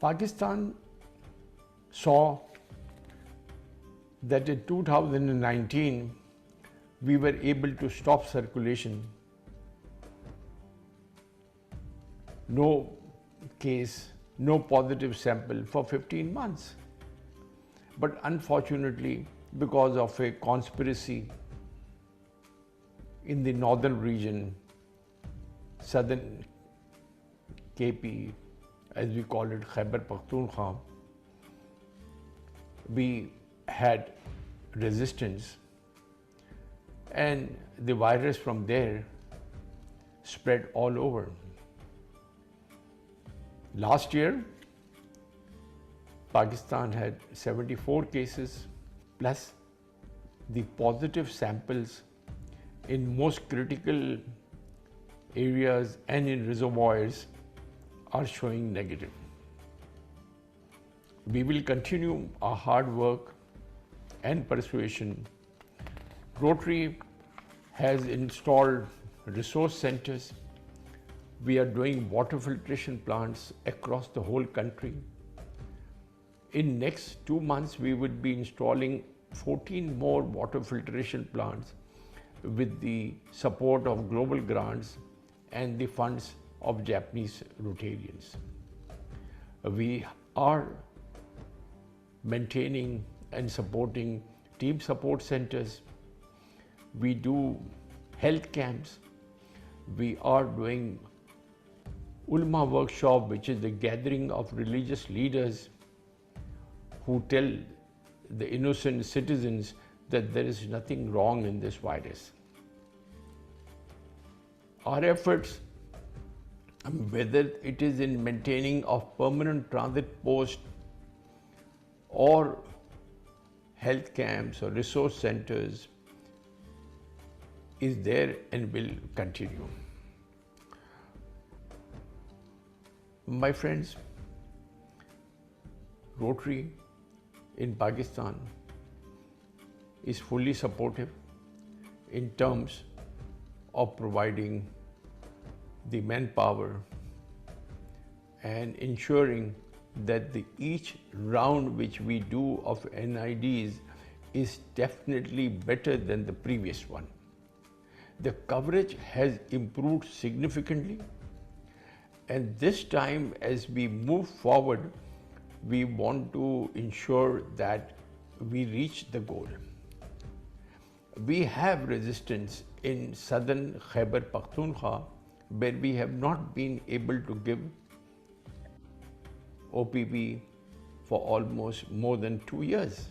Speaker 14: Pakistan saw that in 2019 we were able to stop circulation. No case, no positive sample for 15 months. But unfortunately, because of a conspiracy in the northern region, southern KP, as we call it, Khyber Pakhtunkhwa, we had resistance, and the virus from there spread all over. Last year, Pakistan had 74 cases, plus the positive samples in most critical areas and in reservoirs are showing negative. We will continue our hard work and persuasion. Rotary has installed resource centers. We are doing water filtration plants across the whole country. In next 2 months, we would be installing 14 more water filtration plants with the support of global grants and the funds of Japanese Rotarians. We are maintaining and supporting team support centers. We do health camps. We are doing ulama workshop, which is the gathering of religious leaders who tell the innocent citizens that there is nothing wrong in this virus. Our efforts, whether it is in maintaining of permanent transit posts or health camps or resource centers, is there and will continue. My friends, Rotary in Pakistan is fully supportive in terms of providing the manpower and ensuring that each round which we do of NIDs is definitely better than the previous one. The coverage has improved significantly, and this time as we move forward, we want to ensure that we reach the goal. We have resistance in southern Khyber Pakhtunkhwa, where we have not been able to give OPV for almost more than 2 years.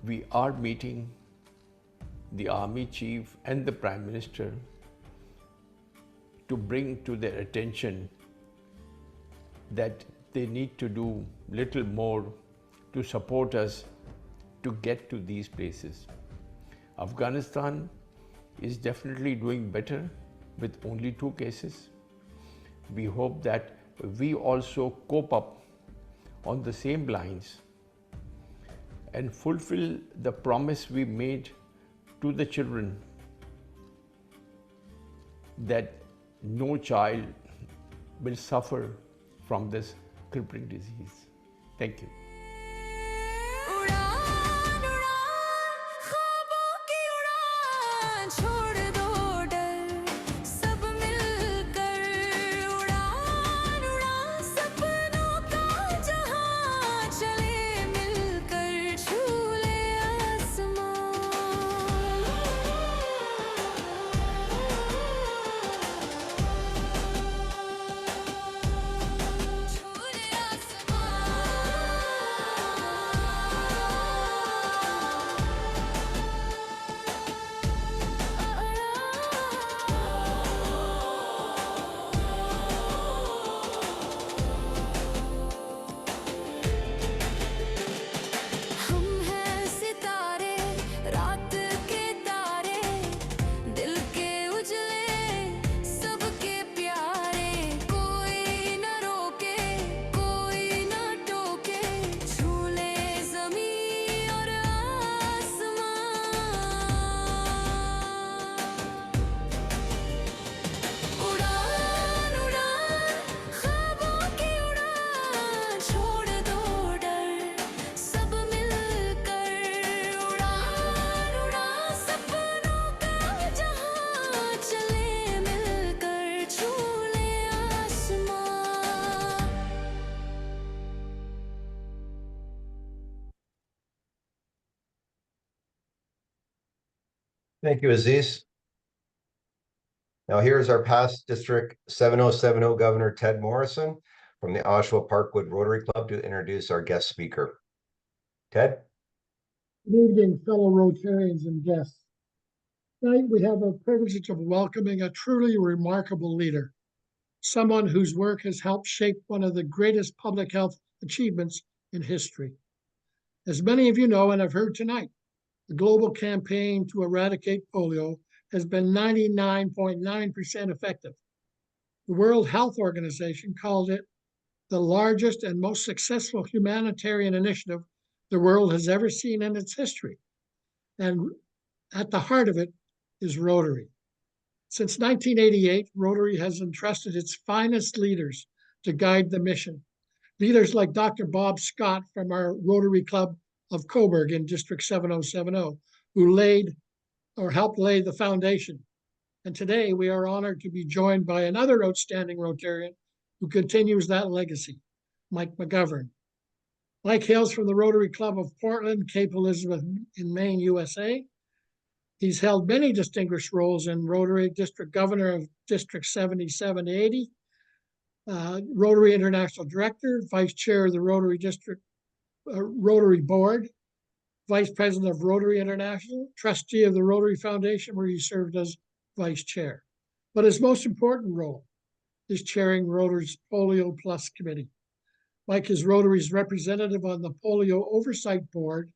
Speaker 14: We are meeting the Army Chief and the Prime Minister to bring to their attention that they need to do little more to support us to get to these places. Afghanistan is definitely doing better with only 2 cases. We hope that we also cope up on the same lines and fulfill the promise we made to the children that no child will suffer from this crippling disease. Thank you.
Speaker 2: Thank you, Aziz. Now here's our past District 7070 Governor Ted Morrison from the Oshawa-Parkwood Rotary Club to introduce our guest speaker. Ted?
Speaker 15: Good evening, fellow Rotarians and guests. Tonight we have a privilege of welcoming a truly remarkable leader, someone whose work has helped shape one of the greatest public health achievements in history. As many of you know and have heard tonight, the global campaign to eradicate polio has been 99.9% effective. The World Health Organization called it the largest and most successful humanitarian initiative the world has ever seen in its history. And at the heart of it is Rotary. Since 1988, Rotary has entrusted its finest leaders to guide the mission. Leaders like Dr. Bob Scott from our Rotary Club of Coburg in District 7070, who helped lay the foundation. And today we are honored to be joined by another outstanding Rotarian who continues that legacy, Mike McGovern. Mike hails from the Rotary Club of Portland, Cape Elizabeth in Maine, USA. He's held many distinguished roles in Rotary, District Governor of District 7780, Rotary International Director, Vice Chair of the Rotary District Rotary Board, Vice President of Rotary International, Trustee of the Rotary Foundation, where he served as Vice Chair. But his most important role is chairing Rotary's PolioPlus Committee. Mike is Rotary's representative on the Polio Oversight Board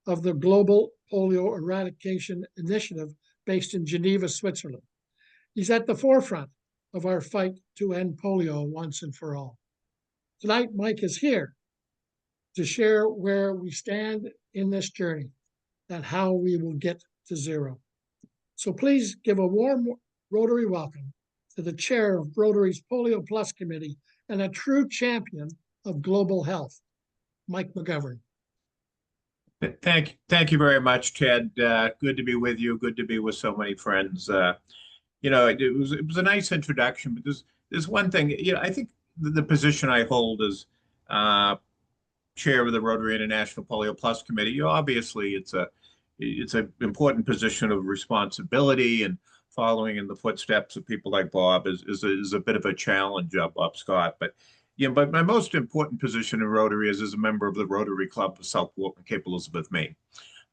Speaker 15: of the Global Polio Eradication Initiative based in Geneva, Switzerland. He's at the forefront of our fight to end polio once and for all. Tonight, Mike is here to share where we stand in this journey and how we will get to zero. So please give a warm Rotary welcome to the chair of Rotary's PolioPlus Committee and a true champion of global health, Mike McGovern.
Speaker 10: Thank you very much, Ted. Good to be with you. Good to be with so many friends. You know, it was a nice introduction, but there's one thing. You know, I think the position I hold as chair of the Rotary International PolioPlus Committee, obviously it's an important position of responsibility, and following in the footsteps of people like Bob is a bit of a challenge, Bob Scott. But but my most important position in Rotary is as a member of the Rotary Club of South Cape Elizabeth, Maine.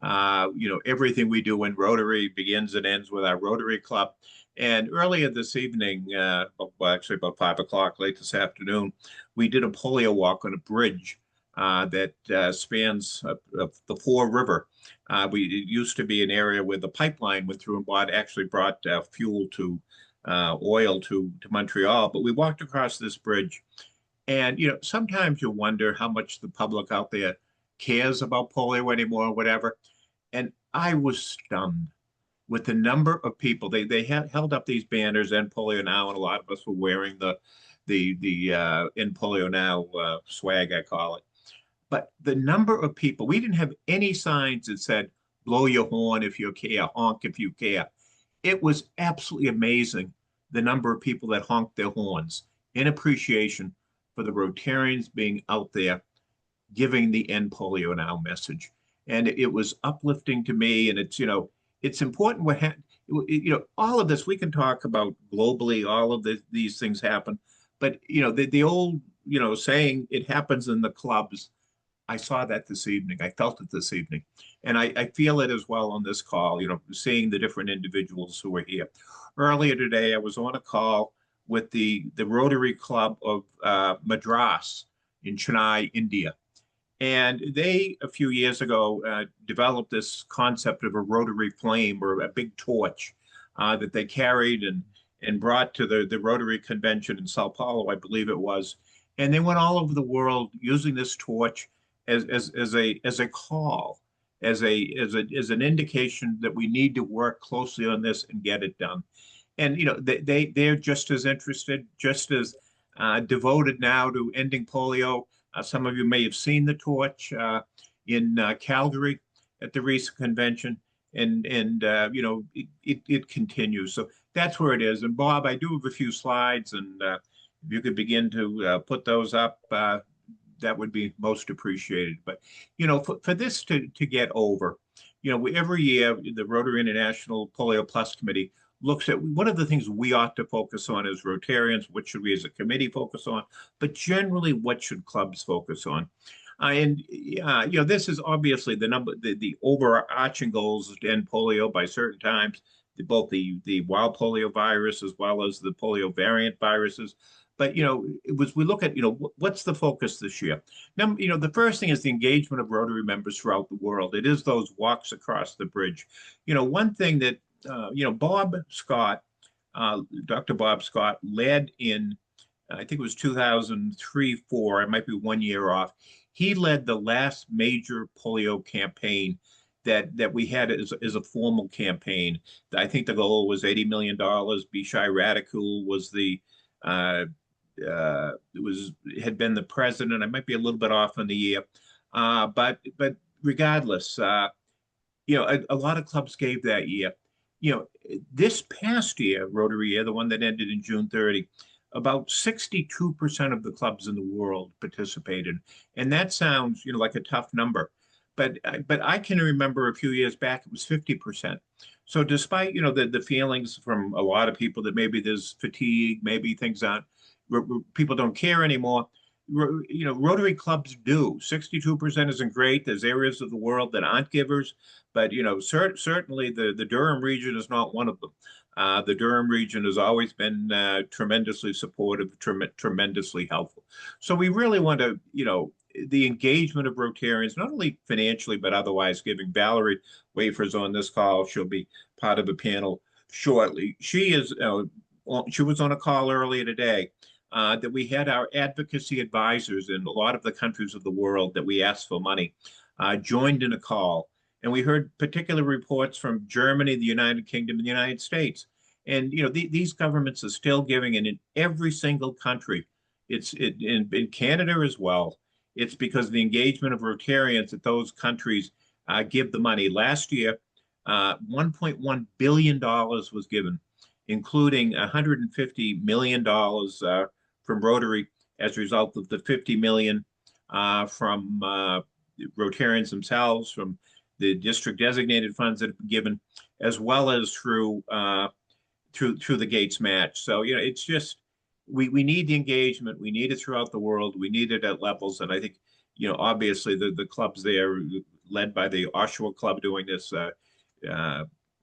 Speaker 10: You know, everything we do in Rotary begins and ends with our Rotary Club. And earlier this evening, well, actually about 5 o'clock, late this afternoon, we did a polio walk on a bridge that spans the Poor River. It used to be an area where the pipeline went through and actually brought fuel to oil to Montreal. But we walked across this bridge. And, you know, sometimes you wonder how much the public out there cares about polio anymore or whatever. And I was stunned with the number of people. They held up these banners, End Polio Now, and a lot of us were wearing the End Polio Now swag, I call it. But the number of people, we didn't have any signs that said, blow your horn if you care, honk if you care. It was absolutely amazing, the number of people that honked their horns in appreciation for the Rotarians being out there giving the End Polio Now message. And it was uplifting to me. And it's, you know, it's important you know, all of this, we can talk about globally, all of these things happen. But, you know, the old, you know, saying it happens in the clubs, I saw that this evening. I felt it this evening. And I feel it as well on this call, you know, seeing the different individuals who are here. Earlier today, I was on a call with the Rotary Club of Madras in Chennai, India. And they, a few years ago, developed this concept of a rotary flame, or a big torch that they carried and brought to the Rotary Convention in Sao Paulo, I believe it was. And they went all over the world using this torch as a call, as an indication that we need to work closely on this and get it done. And, you know, they're just as interested, just as devoted now to ending polio. Some of you may have seen the torch in Calgary at the recent convention, and you know, it continues. So that's where it is. And Bob, I do have a few slides, and if you could begin to put those up, that would be most appreciated. But, you know, for this to get over, you know, every year the Rotary International PolioPlus Committee looks at what are the things we ought to focus on as Rotarians, what should we as a committee focus on, but generally what should clubs focus on. This is obviously the overarching goals to end polio by certain times, both the wild polio virus as well as the polio variant viruses. But, we look at, what's the focus this year? Now, the first thing is the engagement of Rotary members throughout the world. It is those walks across the bridge. One thing that, Bob Scott, Dr. Bob Scott led in, I think it was 2003-4, it might be 1 year off. He led the last major polio campaign that we had as a formal campaign. I think the goal was $80 million. Bishai Radicul was had been the president. I might be a little bit off on the year, but regardless, a lot of clubs gave that year. This past year, Rotary year, the one that ended in June 30, about 62% of the clubs in the world participated, and that sounds like a tough number, but I can remember a few years back it was 50%. So despite the feelings from a lot of people that maybe there's fatigue, maybe things aren't, people don't care anymore, Rotary clubs do. 62% isn't great. There's areas of the world that aren't givers, but certainly the Durham region is not one of them. The Durham region has always been tremendously supportive, tremendously helpful. So we really want to, the engagement of Rotarians, not only financially, but otherwise, giving Valerie Wafers on this call. She'll be part of a panel shortly. She was on a call earlier today that we had our advocacy advisors in a lot of the countries of the world that we asked for money joined in a call. And we heard particular reports from Germany, the United Kingdom, and the United States. And these governments are still giving, and in every single country, in Canada as well. It's because of the engagement of Rotarians that those countries give the money. Last year, $1.1 billion was given, including $150 million from Rotary as a result of the $50 million from Rotarians themselves, from the district designated funds that have been given, as well as through the Gates match. So it's just we need the engagement. We need it throughout the world. We need it at levels, and I think obviously the clubs there, led by the Oshawa Club, doing this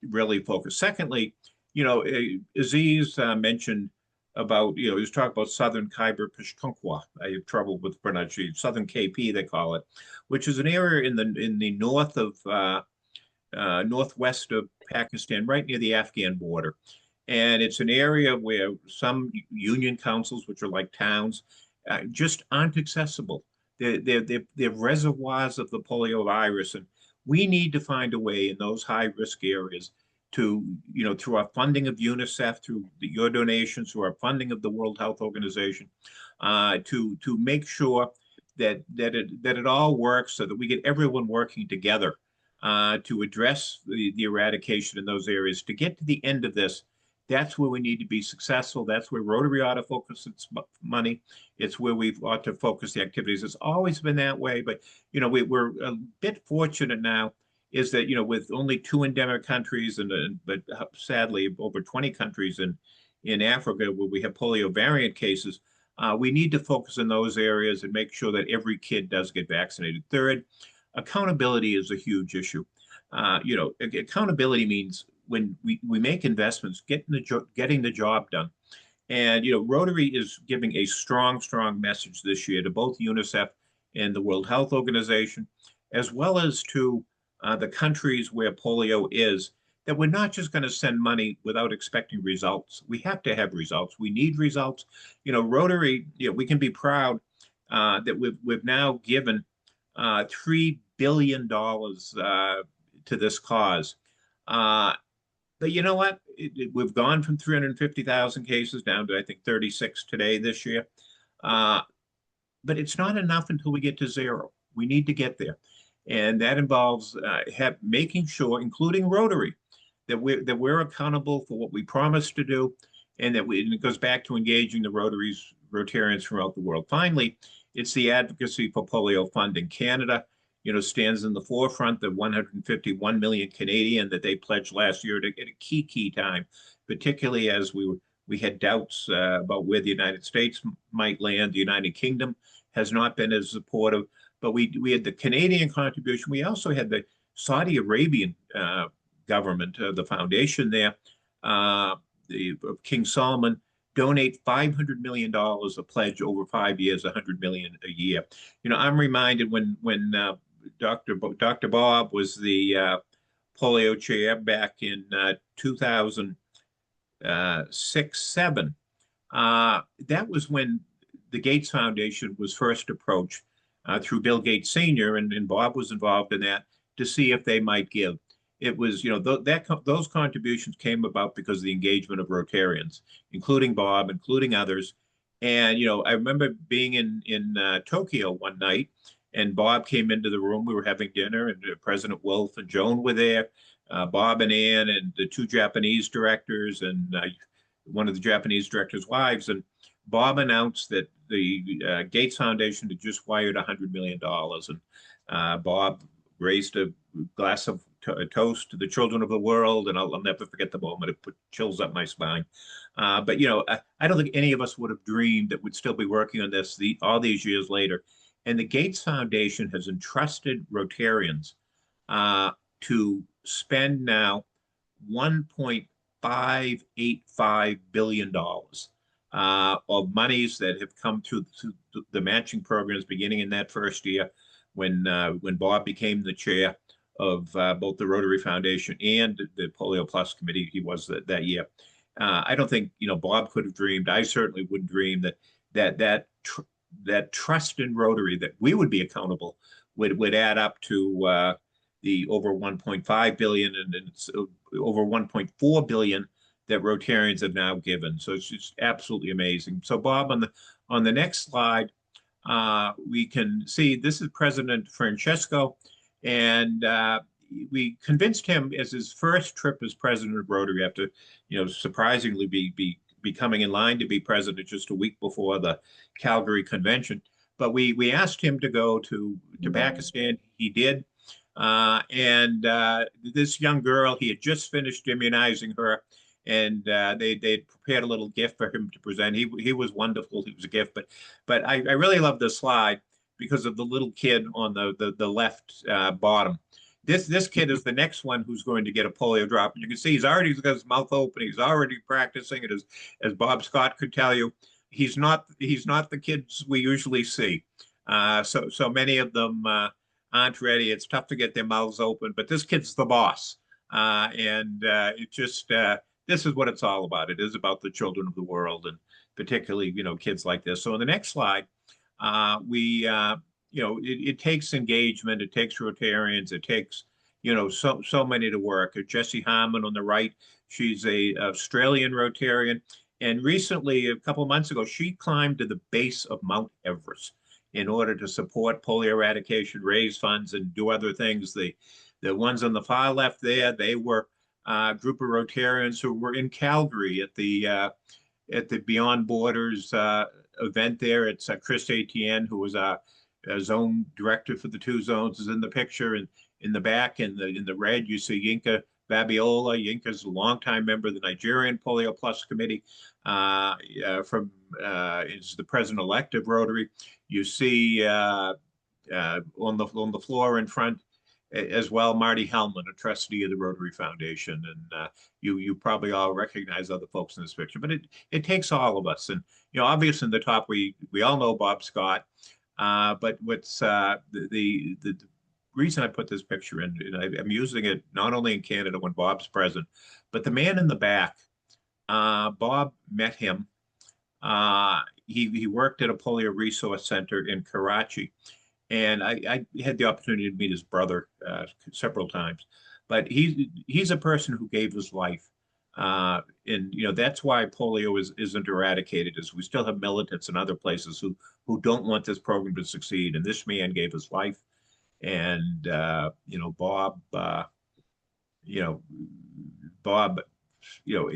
Speaker 10: really focus. Secondly, Aziz mentioned about he was talking about Southern Khyber Pakhtunkhwa. I have trouble with pronunciation. Southern KP they call it, which is an area in the north of northwest of Pakistan, right near the Afghan border. And it's an area where some union councils, which are like towns, just aren't accessible. They're reservoirs of the polio virus, and we need to find a way in those high-risk areas to, through our funding of UNICEF, through your donations, through our funding of the World Health Organization, to make sure that it all works so that we get everyone working together to address the eradication in those areas. To get to the end of this, that's where we need to be successful. That's where Rotary ought to focus its money. It's where we ought to focus the activities. It's always been that way, but we're a bit fortunate now is that with only 2 endemic countries but sadly over 20 countries in Africa where we have polio variant cases, we need to focus in those areas and make sure that every kid does get vaccinated. Third, accountability is a huge issue. Accountability means when we make investments, getting the job done. And Rotary is giving a strong message this year to both UNICEF and the World Health Organization, as well as to the countries where polio is, that we're not just going to send money without expecting results. We have to have results. We need results. Rotary, we can be proud that we've now given $3 billion to this cause. But you know what? We've gone from 350,000 cases down to, I think, 36 today this year. But it's not enough until we get to 0. We need to get there. And that involves making sure, including Rotary, that we're accountable for what we promised to do, and and it goes back to engaging the Rotarians throughout the world. Finally, it's the advocacy for polio funding. Canada stands in the forefront, the 151 million Canadian that they pledged last year at a key time, particularly as we had doubts about where the United States might land. The United Kingdom has not been as supportive, but we had the Canadian contribution. We also had the Saudi Arabian government, the foundation there, King Solomon, donate $500 million, a pledge over 5 years, $100 million a year. I'm reminded when Dr. Bob was the polio chair back in 2006-07. That was when the Gates Foundation was first approached through Bill Gates Sr., and Bob was involved in that to see if they might give. It was, those contributions came about because of the engagement of Rotarians, including Bob, including others. And, I remember being in Tokyo one night, and Bob came into the room. We were having dinner, and President Wolf and Joan were there, Bob and Ann, and the two Japanese directors, and one of the Japanese directors' wives. And Bob announced that the Gates Foundation had just wired $100 million. And Bob raised a glass of a toast to the children of the world, and I'll never forget the moment. It put chills up my spine. But I don't think any of us would have dreamed that we'd still be working on this all these years later. And the Gates Foundation has entrusted Rotarians to spend now $1.585 billion of monies that have come through the matching programs beginning in that first year when Bob became the chair of both the Rotary Foundation and the PolioPlus committee. He was that year. I don't think Bob could have dreamed. I certainly wouldn't dream that trust in Rotary, that we would be accountable, would add up to the over 1.5 billion and it's over 1.4 billion that Rotarians have now given. So it's just absolutely amazing. So Bob, on the next slide, we can see this is President Francesco. And we convinced him as his first trip as president of Rotary, after, surprisingly be coming in line to be president just a week before the Calgary convention. But we asked him to go to Pakistan. He did. And this young girl, he had just finished immunizing her, and they prepared a little gift for him to present. He was wonderful. He was a gift. But I really love this slide because of the little kid on the left bottom. This kid is the next one who's going to get a polio drop. And you can see he's already got his mouth open. He's already practicing it, as Bob Scott could tell you. He's not the kids we usually see. So many of them aren't ready. It's tough to get their mouths open, but this kid's the boss. It just, this is what it's all about. It is about the children of the world, and particularly, kids like this. So on the next slide, it takes engagement, it takes Rotarians, it takes, so many to work. Jessie Harmon on the right, she's a Australian Rotarian. And recently, a couple of months ago, she climbed to the base of Mount Everest in order to support polio eradication, raise funds, and do other things. The ones on the far left there, they were a group of Rotarians who were in Calgary at the Beyond Borders event there. It's Chris Etienne, who was our zone director for the two zones, is in the picture. And in the back, in the red, you see Yinka Babiola. Yinka's a longtime member of the Nigerian PolioPlus committee. Is the president-elect of Rotary. You see on the floor in front as well, Marty Hellman, a trustee of the Rotary Foundation, and you probably all recognize other folks in this picture. But it takes all of us, and obviously in the top we all know Bob Scott. But what's the reason I put this picture in, and I'm using it not only in Canada when Bob's present, but the man in the back. Bob met him. He worked at a polio resource center in Karachi, and I had the opportunity to meet his brother several times. But he's a person who gave his life, and that's why polio isn't eradicated. Is we still have militants in other places who don't want this program to succeed, and this man gave his life. And Bob, Bob,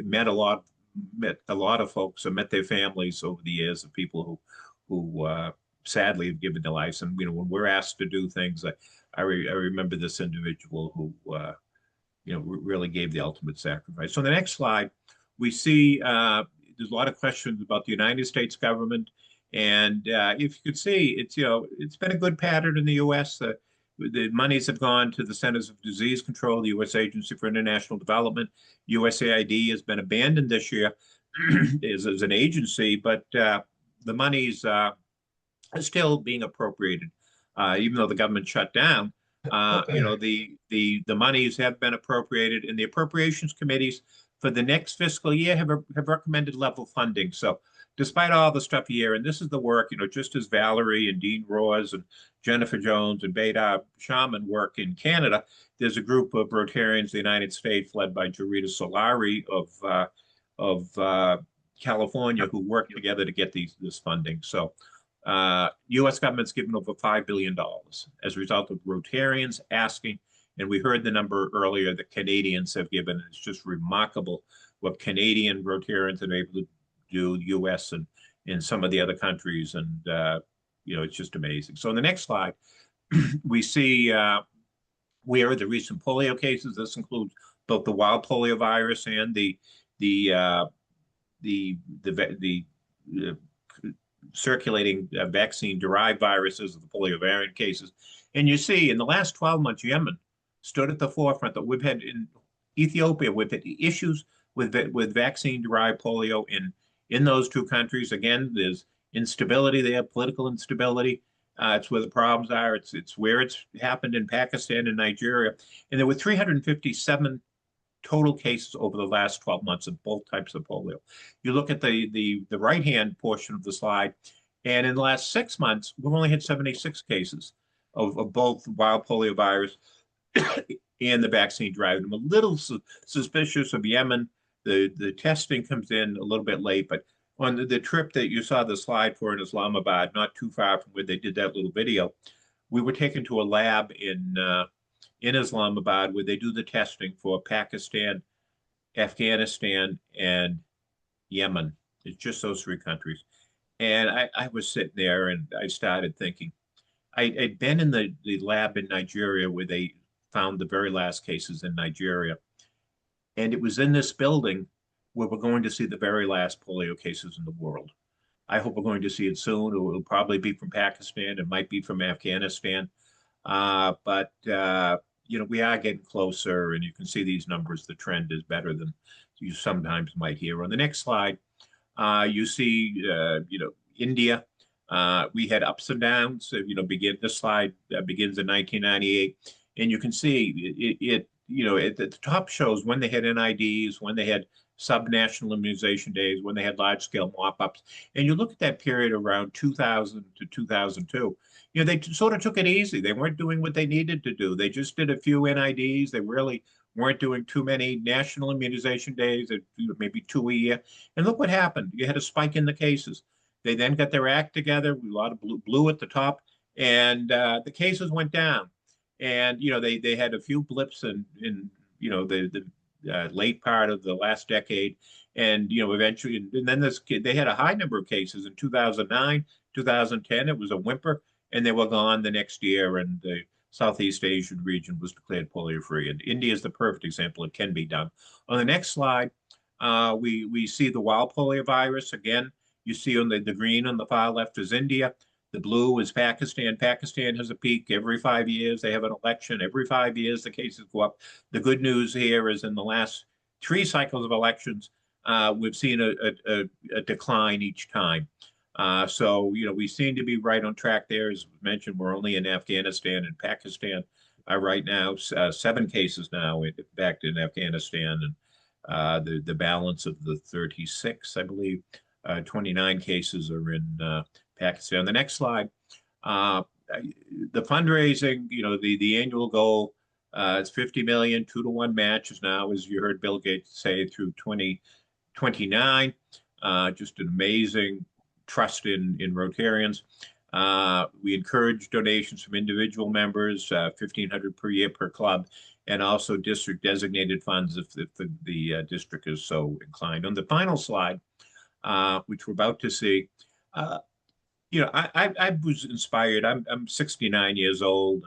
Speaker 10: met a lot of folks and met their families over the years of people who
Speaker 20: sadly have given their lives. And, when we're asked to do things, I remember this individual who, really gave the ultimate sacrifice. So on the next slide, we see there's a lot of questions about the United States government. And if you could see, it's been a good pattern in the U.S. The monies have gone to the Centers of Disease Control, the U.S. Agency for International Development. USAID has been abandoned this year as an agency, but the monies are still being appropriated, even though the government shut down. The monies have been appropriated, and the appropriations committees for the next fiscal year have recommended level funding. So despite all the stuff here, and this is the work, just as Valerie and Dean Roars and Jennifer Jones and Bedar Shaman work in Canada, there's a group of Rotarians in the United States led by Jarita Solari of California who work together to get this funding. So U.S. government's given over $5 billion as a result of Rotarians asking, and we heard the number earlier that Canadians have given. It's just remarkable what Canadian Rotarians are able to do, U.S. and in some of the other countries, and it's just amazing. So in the next slide, we see where are the recent polio cases. This includes both the wild polio virus and the circulating vaccine-derived viruses of the polio variant cases. And you see in the last 12 months, Yemen stood at the forefront. That we've had in Ethiopia, we've had issues with vaccine-derived polio in those two countries. Again, there's instability there, political instability. It's where the problems are. It's where it's happened in Pakistan and Nigeria. And there were 357 total cases over the last 12 months of both types of polio. You look at the right-hand portion of the slide, and in the last 6 months, we've only had 76 cases of both wild polio virus and the vaccine derived. I'm a little suspicious of Yemen. The testing comes in a little bit late, but on the trip that you saw the slide for in Islamabad, not too far from where they did that little video, we were taken to a lab in Islamabad where they do the testing for Pakistan, Afghanistan, and Yemen. It's just those three countries. And I was sitting there and I started thinking, I'd been in the lab in Nigeria where they found the very last cases in Nigeria. And it was in this building where we're going to see the very last polio cases in the world. I hope we're going to see it soon. It will probably be from Pakistan. It might be from Afghanistan. But we are getting closer, and you can see these numbers. The trend is better than you sometimes might hear. On the next slide, you see, India. We had ups and downs. This slide begins in 1998, and you can see it at the top shows when they had NIDs, when they had subnational immunization days, when they had large-scale mop-ups. And you look at that period around 2000 to 2002, they sort of took it easy. They weren't doing what they needed to do. They just did a few NIDs. They really weren't doing too many national immunization days, maybe 2 a year. And look what happened. You had a spike in the cases. They then got their act together, a lot of blue at the top, and the cases went down. And, they had a few blips in the late part of the last decade. And, eventually, and then they had a high number of cases in 2009, 2010. It was a whimper, and they were gone the next year. And the Southeast Asian region was declared polio-free. And India is the perfect example. It can be done. On the next slide, we see the wild polio virus. Again, you see on the green on the far left is India. The blue is Pakistan. Pakistan has a peak every 5 years. They have an election every 5 years. The cases go up. The good news here is in the last 3 cycles of elections, we've seen a decline each time. So we seem to be right on track there. As mentioned, we're only in Afghanistan and Pakistan right now. 7 cases now back in Afghanistan, and the balance of the 36, I believe, 29 cases are in Pakistan. The next slide, the fundraising, the annual goal is 50 million, 2-to-1 matches now, as you heard Bill Gates say, through 2029. Just an amazing trust in Rotarians. We encourage donations from individual members, $1,500 per year per club, and also district designated funds if the district is so inclined. On the final slide, which we're about to see, I was inspired. I'm 69 years old.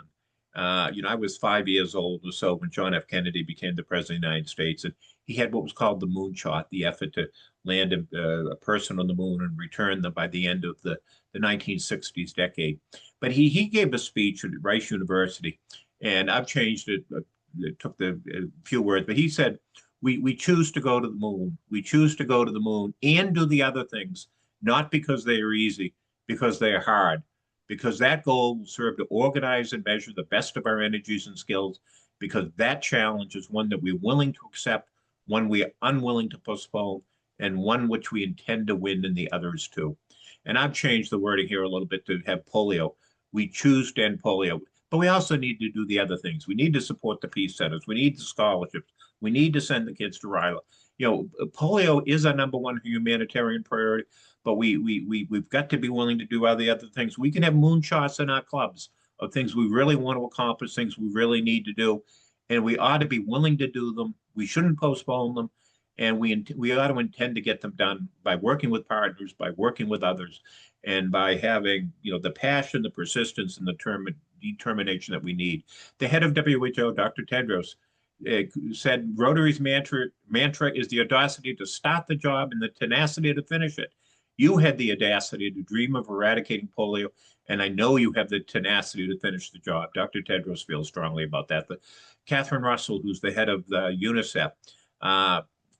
Speaker 20: I was 5 years old or so when John F. Kennedy became the president of the United States, and he had what was called the moonshot, the effort to land a person on the moon and return them by the end of the 1960s decade. But he gave a speech at Rice University, and I've changed it. It took the few words, but he said, we choose to go to the moon. We choose to go to the moon and do the other things, not because they are easy, because they are hard, because that goal will serve to organize and measure the best of our energies and skills, because that challenge is one that we're willing to accept, one we are unwilling to postpone, and one which we intend to win in the others too. And I've changed the wording here a little bit to have polio. We choose to end polio, but we also need to do the other things. We need to support the peace centers. We need the scholarships. We need to send the kids to RILA. Polio is our #1 humanitarian priority, but we've got to be willing to do all the other things. We can have moonshots in our clubs of things we really want to accomplish, things we really need to do, and we ought to be willing to do them. We shouldn't postpone them, and we ought to intend to get them done by working with partners, by working with others, and by having the passion, the persistence, and the determination that we need. The head of WHO, Dr. Tedros, said Rotary's mantra is the audacity to start the job and the tenacity to finish it. You had the audacity to dream of eradicating polio, and I know you have the tenacity to finish the job. Dr. Tedros feels strongly about that. Catherine Russell, who's the head of UNICEF,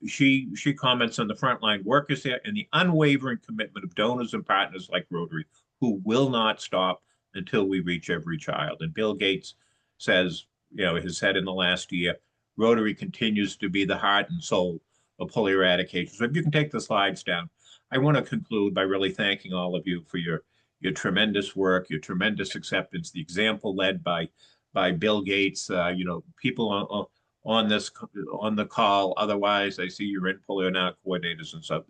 Speaker 20: she comments on the frontline workers there and the unwavering commitment of donors and partners like Rotary, who will not stop until we reach every child. And Bill Gates says, has said in the last year, Rotary continues to be the heart and soul of polio eradication. So if you can take the slides down, I want to conclude by really thanking all of you for your tremendous work, your tremendous acceptance, the example led by Bill Gates, people on the call. Otherwise, I see your End Polio Now coordinators and some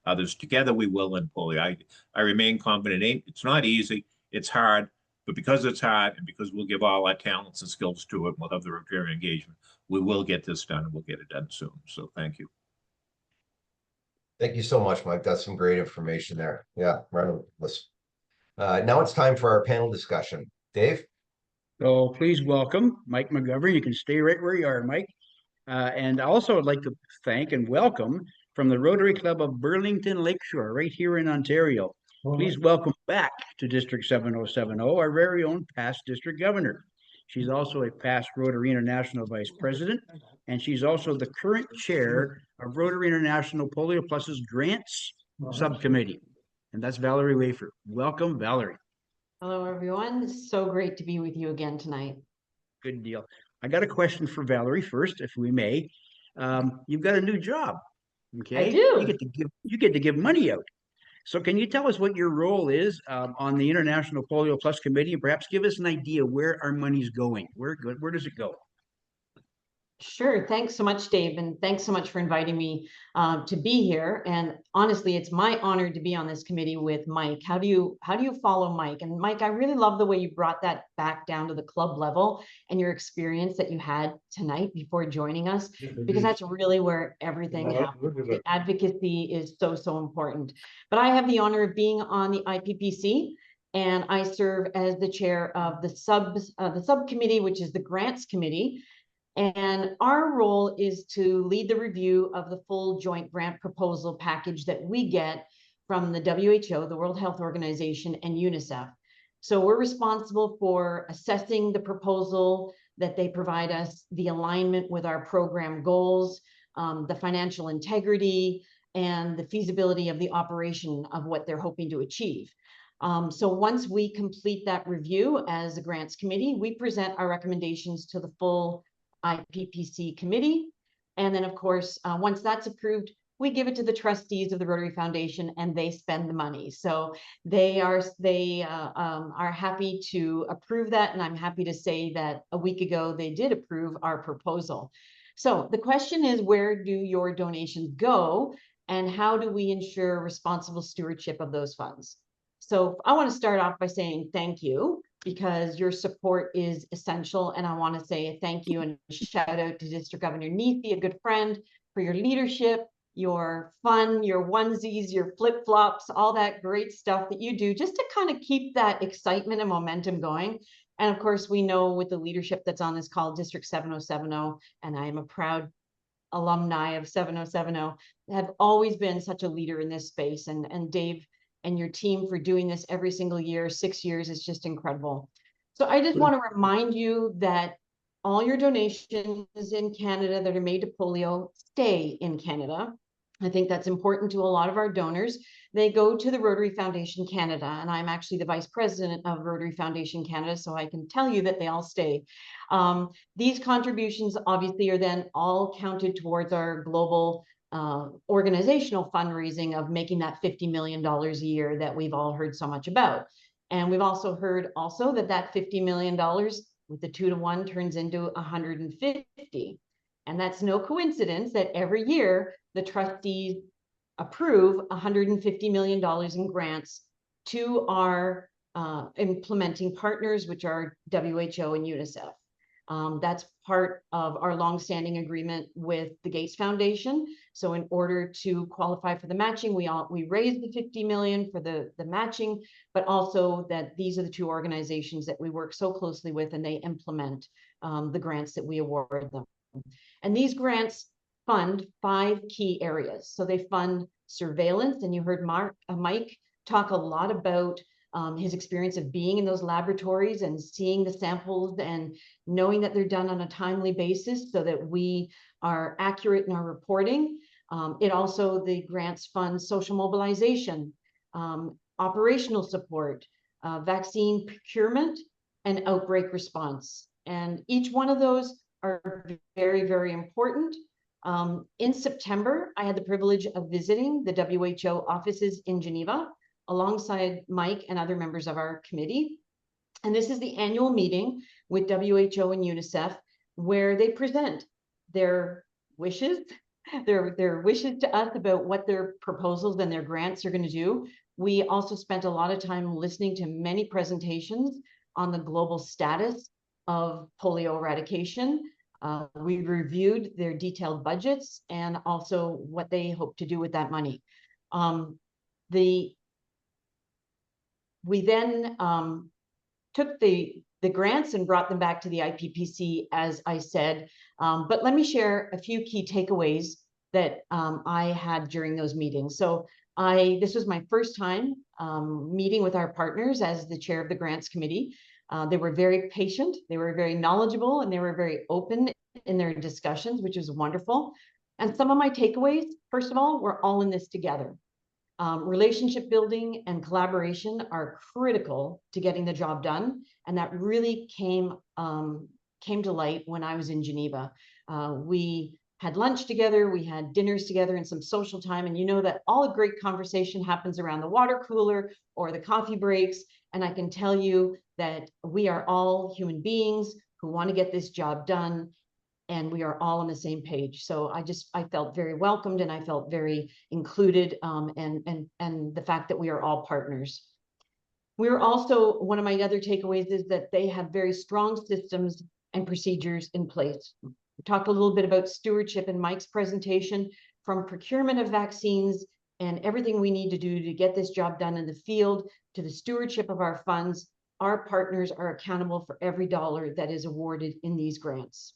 Speaker 20: others. Together, we will end polio. I remain confident. It's not easy. It's hard. But because it's hard and because we'll give all our talents and skills to it, we'll have the Rotary engagement, we will get this done and we'll get it done soon. So thank you.
Speaker 2: Thank you so much, Mike. That's some great information there. Yeah, right on the list. Now it's time for our panel discussion. Dave?
Speaker 1: So please welcome Mike McGovern. You can stay right where you are, Mike. And also I'd like to thank and welcome from the Rotary Club of Burlington Lakeshore, right here in Ontario. Please welcome back to District 7070, our very own past district governor. She's also a past Rotary International vice president, and she's also the current chair of Rotary International PolioPlus's grants subcommittee. And that's Valerie Wafer. Welcome, Valerie.
Speaker 21: Hello, everyone. It's so great to be with you again tonight.
Speaker 1: Good deal. I got a question for Valerie first, if we may. You've got a new job. Okay.
Speaker 21: I do.
Speaker 1: You get to give money out. So can you tell us what your role is on the International Polio Plus Committee, and perhaps give us an idea where our money's going? Where does it go?
Speaker 21: Sure. Thanks so much, Dave. And thanks so much for inviting me to be here. And honestly, it's my honor to be on this committee with Mike. How do you follow Mike? And Mike, I really love the way you brought that back down to the club level and your experience that you had tonight before joining us, because that's really where everything happens. The advocacy is so, so important. But I have the honor of being on the IPPC, and I serve as the chair of the subcommittee, which is the grants committee. And our role is to lead the review of the full joint grant proposal package that we get from the WHO, the World Health Organization, and UNICEF. So we're responsible for assessing the proposal that they provide us, the alignment with our program goals, the financial integrity, and the feasibility of the operation of what they're hoping to achieve. So once we complete that review as a grants committee, we present our recommendations to the full IPPC committee. And then of course, once that's approved, we give it to the trustees of the Rotary Foundation and they spend the money. So they are happy to approve that. And I'm happy to say that a week ago, they did approve our proposal. So the question is, where do your donations go and how do we ensure responsible stewardship of those funds? So I want to start off by saying thank you, because your support is essential. And I want to say a thank you and shout out to District Governor Neethi, a good friend, for your leadership, your fun, your onesies, your flip-flops, all that great stuff that you do just to kind of keep that excitement and momentum going. And of course, we know with the leadership that's on this call, District 7070, and I am a proud alumni of 7070, have always been such a leader in this space. And Dave and your team for doing this every single year, 6 years, is just incredible. So I just want to remind you that all your donations in Canada that are made to polio stay in Canada. I think that's important to a lot of our donors. They go to the Rotary Foundation Canada, and I'm actually the vice president of Rotary Foundation Canada, so I can tell you that they all stay. These contributions obviously are then all counted towards our global organizational fundraising of making that $50 million a year that we've all heard so much about. And we've also heard that that $50 million with the 2-to-1 turns into 150. And that's no coincidence that every year the trustees approve $150 million in grants to our implementing partners, which are WHO and UNICEF. That's part of our longstanding agreement with the Gates Foundation. So in order to qualify for the matching, we raised the $50 million for the matching, but also that these are the two organizations that we work so closely with, and they implement the grants that we award them. And these grants fund 5 key areas. So they fund surveillance, and you heard Mike talk a lot about his experience of being in those laboratories and seeing the samples and knowing that they're done on a timely basis so that we are accurate in our reporting. It also, the grants fund social mobilization, operational support, vaccine procurement, and outbreak response. And each one of those are very, very important. In September, I had the privilege of visiting the WHO offices in Geneva alongside Mike and other members of our committee. And this is the annual meeting with WHO and UNICEF, where they present their wishes, their wishes to us about what their proposals and their grants are going to do. We also spent a lot of time listening to many presentations on the global status of polio eradication. We reviewed their detailed budgets and also what they hope to do with that money. We then took the grants and brought them back to the IPPC, as I said. But let me share a few key takeaways that I had during those meetings. So this was my first time meeting with our partners as the chair of the grants committee. They were very patient, they were very knowledgeable, and they were very open in their discussions, which is wonderful. And some of my takeaways, first of all, we're all in this together. Relationship building and collaboration are critical to getting the job done. And that really came to light when I was in Geneva. We had lunch together, we had dinners together and some social time. And you know that all a great conversation happens around the water cooler or the coffee breaks. And I can tell you that we are all human beings who want to get this job done. And we are all on the same page. So I felt very welcomed and I felt very included, and the fact that we are all partners. We're also, one of my other takeaways is that they have very strong systems and procedures in place. We talked a little bit about stewardship in Mike's presentation, from procurement of vaccines and everything we need to do to get this job done in the field, to the stewardship of our funds. Our partners are accountable for every dollar that is awarded in these grants.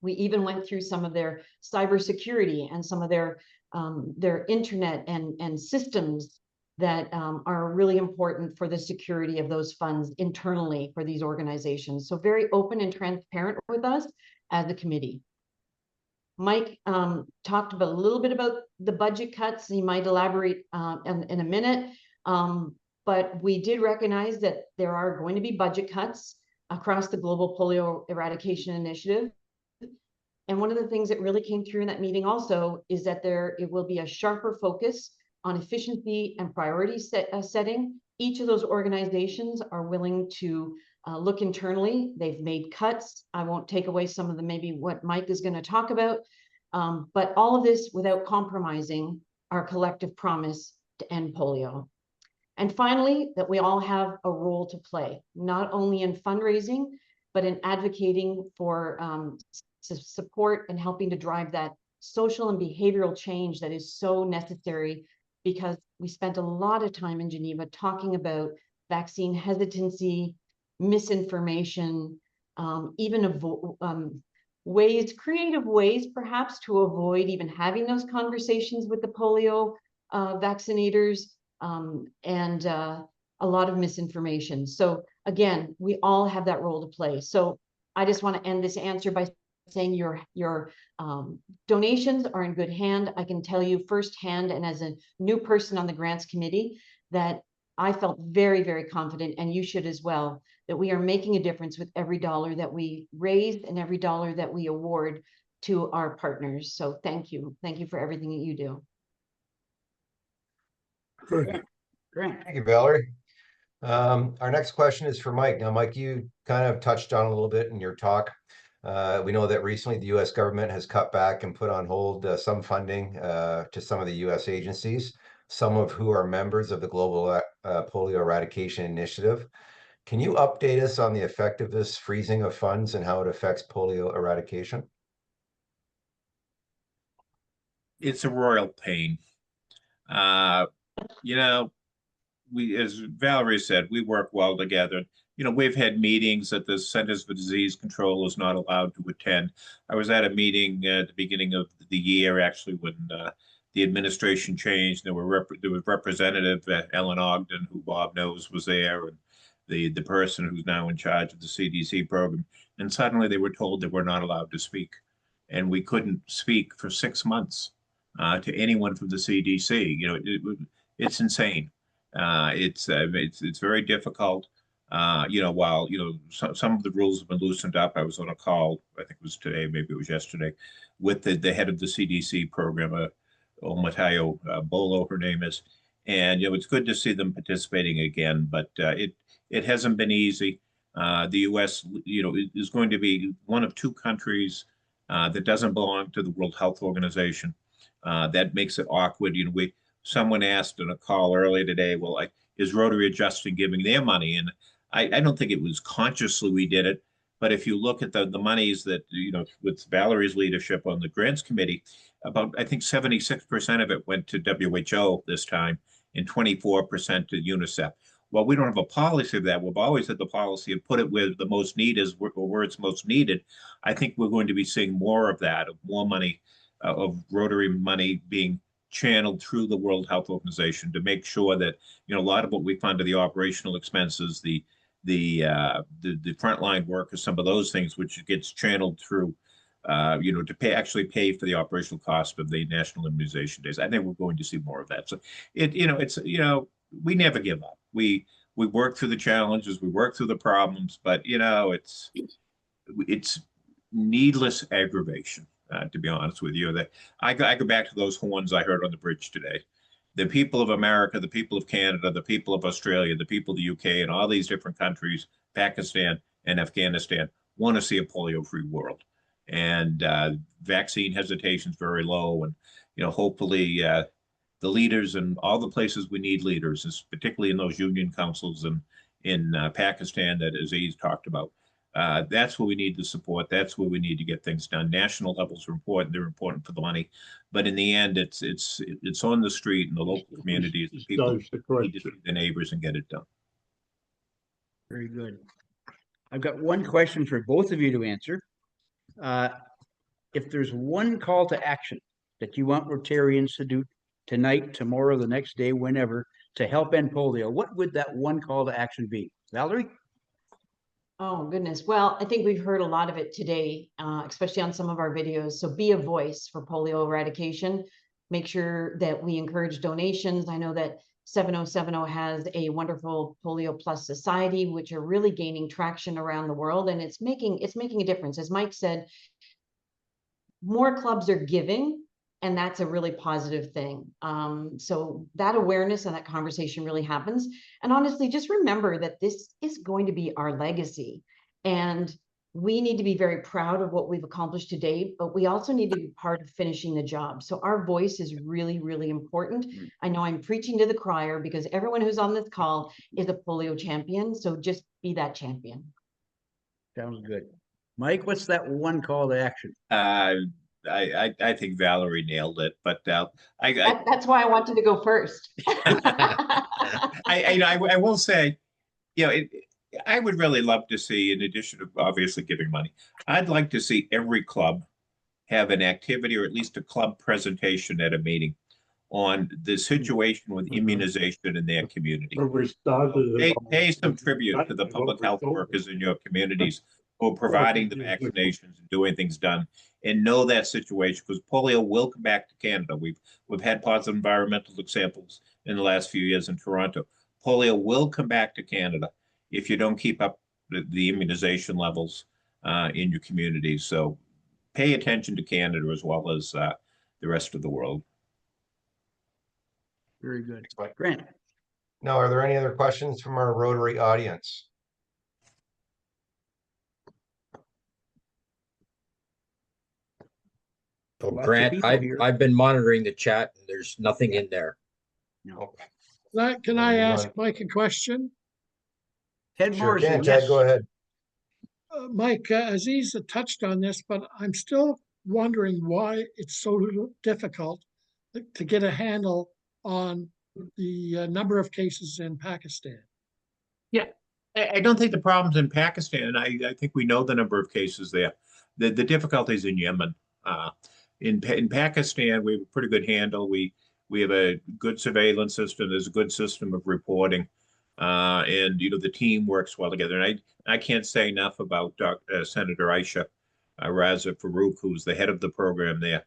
Speaker 21: We even went through some of their cybersecurity and some of their internet and systems that are really important for the security of those funds internally for these organizations. So very open and transparent with us as a committee. Mike talked about a little bit about the budget cuts. He might elaborate in a minute, but we did recognize that there are going to be budget cuts across the Global Polio Eradication Initiative. And one of the things that really came through in that meeting also is that it will be a sharper focus on efficiency and priority setting. Each of those organizations are willing to look internally. They've made cuts. I won't take away some of maybe what Mike is going to talk about, but all of this without compromising our collective promise to end polio. And finally, that we all have a role to play, not only in fundraising, but in advocating for support and helping to drive that social and behavioral change that is so necessary, because we spent a lot of time in Geneva talking about vaccine hesitancy, misinformation, even creative ways perhaps to avoid even having those conversations with the polio vaccinators, and a lot of misinformation. So again, we all have that role to play. So I just want to end this answer by saying your donations are in good hand. I can tell you firsthand, and as a new person on the grants committee, that I felt very, very confident, and you should as well, that we are making a difference with every dollar that we raise and every dollar that we award to our partners. So thank you. Thank you for everything that you do.
Speaker 1: Great.
Speaker 2: Thank you, Valerie. Our next question is for Mike. Now, Mike, you kind of touched on a little bit in your talk. We know that recently the U.S. government has cut back and put on hold some funding to some of the U.S. agencies, some of who are members of the Global Polio Eradication Initiative. Can you update us on the effect of this freezing of funds and how it affects polio eradication?
Speaker 20: It's a royal pain. You know, as Valerie said, we work well together. You know, we've had meetings that the Centers for Disease Control is not allowed to attend. I was at a meeting at the beginning of the year, actually, when the administration changed. There was Representative Ellen Ogden, who Bob knows was there, and the person who's now in charge of the CDC program. And suddenly they were told that we're not allowed to speak. And we couldn't speak for 6 months to anyone from the CDC. You know, it's insane. It's very difficult. You know, while, you know, some of the rules have been loosened up. I was on a call, I think it was today, maybe it was yesterday, with the head of the CDC program, Mateo Bolo, her name is. And, you know, it's good to see them participating again, but it hasn't been easy. The U.S., you know, is going to be one of 2 countries that doesn't belong to the World Health Organization. That makes it awkward. You know, someone asked in a call earlier today, well, is Rotary adjusting giving their money? And I don't think it was consciously we did it, but if you look at the monies that, you know, with Valerie's leadership on the grants committee, about, I think 76% of it went to WHO this time and 24% to UNICEF. Well, we don't have a policy of that. We've always had the policy of put it where the most need is, or where it's most needed. I think we're going to be seeing more of that, of more money, of Rotary money being channeled through the World Health Organization to make sure that, you know, a lot of what we fund are the operational expenses, the frontline workers, some of those things, which gets channeled through, you know, to actually pay for the operational cost of the National Immunization Days. I think we're going to see more of that. So you know, it's, you know, we never give up. We work through the challenges, we work through the problems, but, you know, it's needless aggravation. To be honest with you, that I go back to those horns I heard on the bridge today. The people of America, the people of Canada, the people of Australia, the people of the UK, and all these different countries, Pakistan and Afghanistan, want to see a polio-free world. And vaccine hesitation is very low. And, you know, hopefully the leaders in all the places we need leaders, particularly in those union councils in Pakistan that Aziz talked about, that's where we need the support. That's where we need to get things done. National levels are important. They're important for the money. But in the end, it's on the street in the local communities. The people need to see the neighbors and get it done.
Speaker 1: Very good. I've got one question for both of you to answer. If there's one call to action that you want Rotarians to do tonight, tomorrow, the next day, whenever, to help end polio, what would that one call to action be? Valerie?
Speaker 21: Oh, goodness. Well, I think we've heard a lot of it today, especially on some of our videos. So be a voice for polio eradication. Make sure that we encourage donations. I know that 7070 has a wonderful PolioPlus society, which are really gaining traction around the world, and it's making a difference. As Mike said, more clubs are giving, and that's a really positive thing. So that awareness and that conversation really happens. And honestly, just remember that this is going to be our legacy. And we need to be very proud of what we've accomplished to date, but we also need to be part of finishing the job. So our voice is really, really important. I know I'm preaching to the choir because everyone who's on this call is a polio champion. So just be that champion.
Speaker 1: Sounds good. Mike, what's that one call to action?
Speaker 20: I think Valerie nailed it, but
Speaker 21: That's why I wanted to go first.
Speaker 20: I will say, I would really love to see, in addition to obviously giving money, I'd like to see every club have an activity or at least a club presentation at a meeting on the situation with immunization in their community. Pay some tribute to the public health workers in your communities who are providing the vaccinations and doing things done, and know that situation, because polio will come back to Canada. We've had positive environmental examples in the last few years in Toronto. Polio will come back to Canada if you don't keep up the immunization levels in your communities. So pay attention to Canada as well as the rest of the world.
Speaker 1: Very good. Grant.
Speaker 2: Now, are there any other questions from our Rotary audience?
Speaker 3: Oh, Grant, I've been monitoring the chat and there's nothing in there.
Speaker 1: No.
Speaker 15: Can I ask Mike a question?
Speaker 1: Ted
Speaker 2: Sure
Speaker 1: Morrison,
Speaker 2: can. Ted, go ahead.
Speaker 15: Mike, Aziz touched on this, but I'm still wondering why it's so difficult to get a handle on the number of cases in Pakistan.
Speaker 20: Yeah, I don't think the problem's in Pakistan. I think we know the number of cases there. The difficulty is in Yemen. In Pakistan, we have a pretty good handle. We have a good surveillance system. There's a good system of reporting, and the team works well together. And I can't say enough about Senator Aisha Raza Farouk, who's the head of the program there.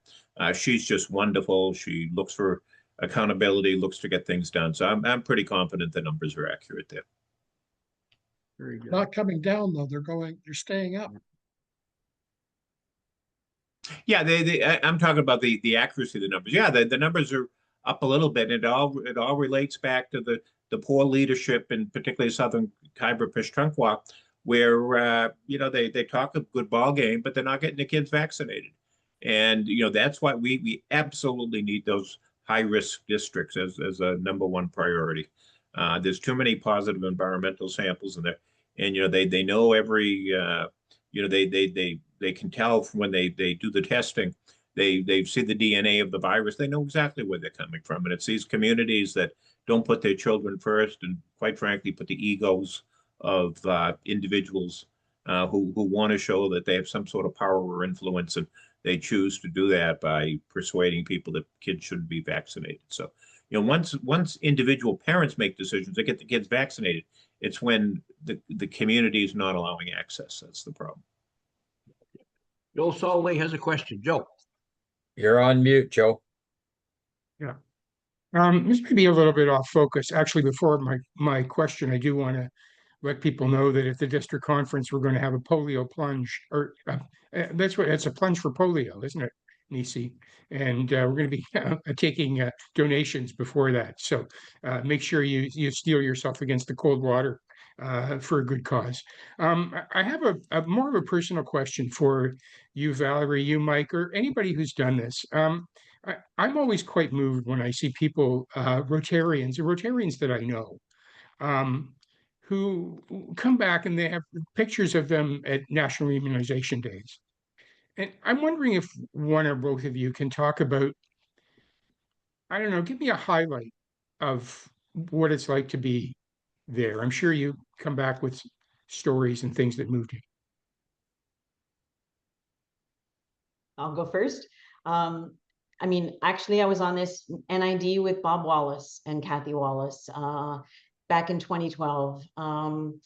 Speaker 20: She's just wonderful. She looks for accountability, looks to get things done. So I'm pretty confident the numbers are accurate there.
Speaker 1: Very good.
Speaker 15: Not coming down though; they're staying up.
Speaker 20: Yeah, I'm talking about the accuracy of the numbers. Yeah, the numbers are up a little bit. It all relates back to the poor leadership in particularly Southern Khyber Pakhtunkhwa, where they talk a good ball game, but they're not getting the kids vaccinated. And that's why we absolutely need those high-risk districts as a #1 priority. There's too many positive environmental samples in there, and they know every they can tell from when they do the testing. They see the DNA of the virus. They know exactly where they're coming from, and it's these communities that don't put their children first, and quite frankly, put the egos of individuals who want to show that they have some sort of power or influence, and they choose to do that by persuading people that kids shouldn't be vaccinated. So, once individual parents make decisions to get the kids vaccinated, it's when the community is not allowing access. That's the problem.
Speaker 1: Joe Solway has a question. Joe.
Speaker 3: You're on mute, Joe.
Speaker 5: Yeah. This may be a little bit off focus. Actually, before my question, I do want to let people know that at the district conference, we're going to have a polio plunge, or it's a plunge for polio, isn't it, Nisi? And we're going to be taking donations before that. So make sure you steel yourself against the cold water for a good cause. I have a more of a personal question for you, Valerie, you, Mike, or anybody who's done this. I'm always quite moved when I see people, Rotarians that I know, who come back and they have pictures of them at National Immunization Days. And I'm wondering if one or both of you can talk about, I don't know, give me a highlight of what it's like to be there. I'm sure you come back with stories and things that moved you.
Speaker 21: I'll go first. Actually, I was on this NID with Bob Wallace and Kathy Wallace back in 2012. When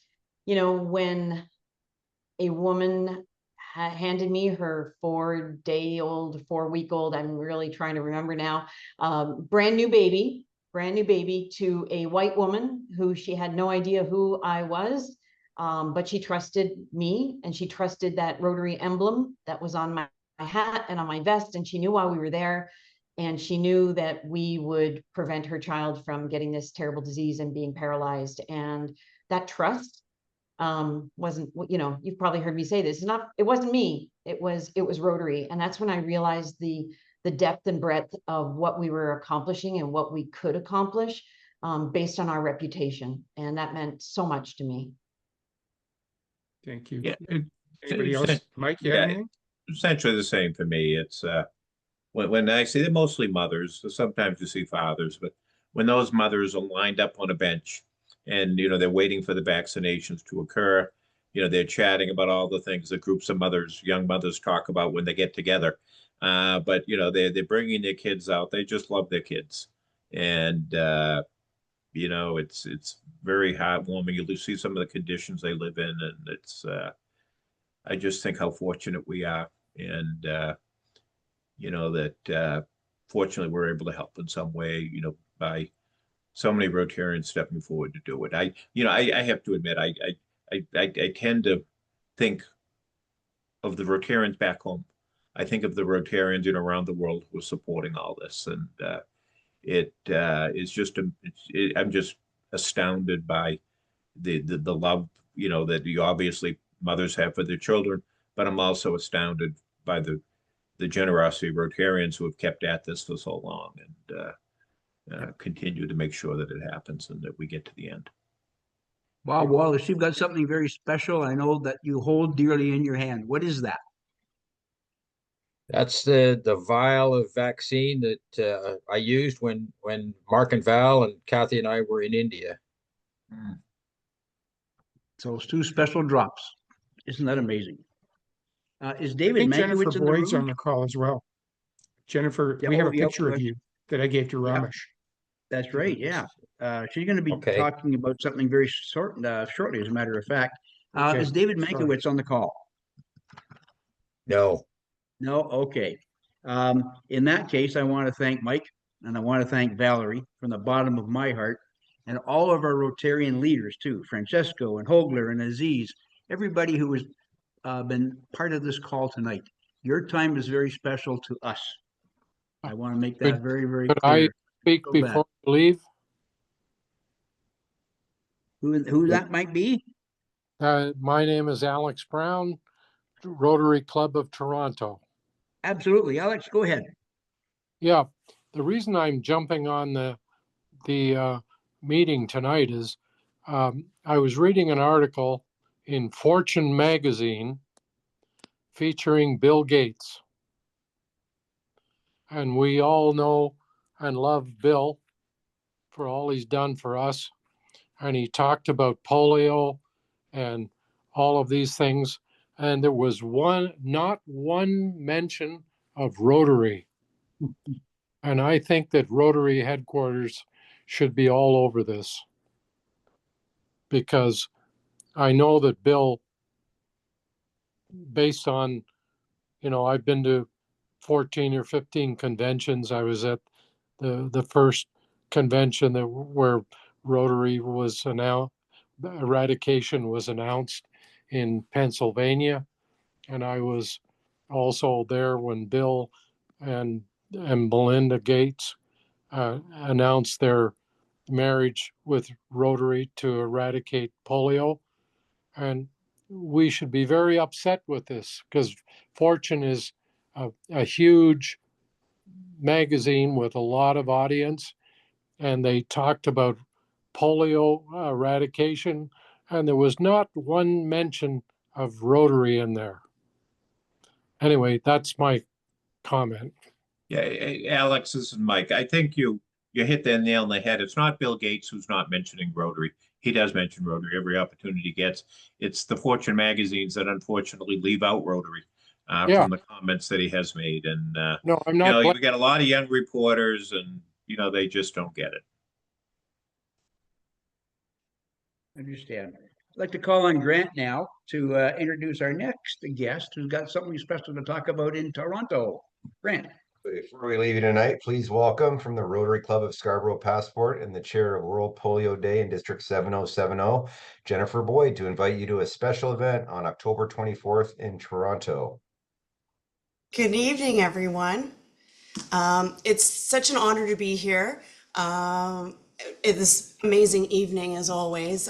Speaker 21: a woman handed me her 4-week-old, I'm really trying to remember now, brand new baby to a white woman who she had no idea who I was, but she trusted me and she trusted that Rotary emblem that was on my hat and on my vest, and she knew why we were there, and she knew that we would prevent her child from getting this terrible disease and being paralyzed. And that trust wasn't, you've probably heard me say this, it wasn't me, it was Rotary. And that's when I realized the depth and breadth of what we were accomplishing and what we could accomplish based on our reputation. And that meant so much to me.
Speaker 5: Thank you.
Speaker 20: Yeah.
Speaker 5: Anybody else? Mike, you have anything?
Speaker 20: essentially the same for me. It's when I see, they're mostly mothers. So sometimes you see fathers, but when those mothers are lined up on a bench and they're waiting for the vaccinations to occur, they're chatting about all the things that groups of mothers, young mothers, talk about when they get together. But they're bringing their kids out. They just love their kids, and it's very heartwarming. You see some of the conditions they live in, and it's I just think how fortunate we are, and that fortunately we're able to help in some way, by so many Rotarians stepping forward to do it. I have to admit, I tend to think of the Rotarians back home. I think of the Rotarians around the world who are supporting all this, and it is just I'm just astounded by the love that you obviously mothers have for their children, but I'm also astounded by the generosity of Rotarians who have kept at this for so long and continue to make sure that it happens and that we get to the end.
Speaker 1: Wow, Wallace, you've got something very special. I know that you hold dearly in your hand. What is that?
Speaker 3: That's the vial of vaccine that I used when Mark and Val and Kathy and I were in India.
Speaker 1: So it's 2 special drops. Isn't that amazing? Is
Speaker 5: I
Speaker 1: David
Speaker 5: think Jennifer
Speaker 1: Mankiewicz in the
Speaker 5: Boyd's
Speaker 1: room?
Speaker 5: on the call as well. Jennifer,
Speaker 1: Yeah,
Speaker 5: we have
Speaker 1: oh,
Speaker 5: a
Speaker 1: yeah,
Speaker 5: picture of you that I gave to
Speaker 1: yeah.
Speaker 5: Ramesh.
Speaker 1: That's right. Yeah. She's going to be
Speaker 3: Okay.
Speaker 1: talking about something very shortly, as a matter of fact.
Speaker 5: Okay,
Speaker 1: Is David
Speaker 5: sorry.
Speaker 1: Mankiewicz on the call?
Speaker 3: No.
Speaker 1: No? Okay. In that case, I want to thank Mike and I want to thank Valerie from the bottom of my heart, and all of our Rotarian leaders too, Francesco and Holger and Aziz, everybody who has been part of this call tonight. Your time is very special to us. I want to make that very, very
Speaker 4: Could
Speaker 1: clear.
Speaker 4: I speak
Speaker 1: So
Speaker 4: before you leave?
Speaker 1: Who that might be?
Speaker 4: My name is Alex Brown, Rotary Club of Toronto.
Speaker 1: Absolutely. Alex, go ahead.
Speaker 4: Yeah, the reason I'm jumping on the meeting tonight is I was reading an article in Fortune magazine featuring Bill Gates. And we all know and love Bill for all he's done for us. And he talked about polio and all of these things. And there was not one mention of Rotary. And I think that Rotary headquarters should be all over this, because I know that Bill, based on, I've been to 14 or 15 conventions. I was at the first convention where Rotary was announced, eradication was announced in Pennsylvania. And I was also there when Bill and Melinda Gates announced their marriage with Rotary to eradicate polio. And we should be very upset with this, because Fortune is a huge magazine with a lot of audience, and they talked about polio eradication, and there was not one mention of Rotary in there. Anyway, that's my comment.
Speaker 20: Yeah, Alex, this is Mike. I think you hit the nail on the head. It's not Bill Gates who's not mentioning Rotary. He does mention Rotary every opportunity he gets. It's the Fortune magazines that unfortunately leave out Rotary from the comments that he has made. And
Speaker 4: no, I'm not.
Speaker 20: You get a lot of young reporters, and they just don't get it.
Speaker 1: Understand. I'd like to call on Grant now to introduce our next guest who's got something special to talk about in Toronto. Grant.
Speaker 2: Before we leave you tonight, please welcome from the Rotary Club of Scarborough Passport and the chair of World Polio Day in District 7070, Jennifer Boyd, to invite you to a special event on October 24th in Toronto.
Speaker 22: Good evening, everyone. It's such an honor to be here. This amazing evening, as always.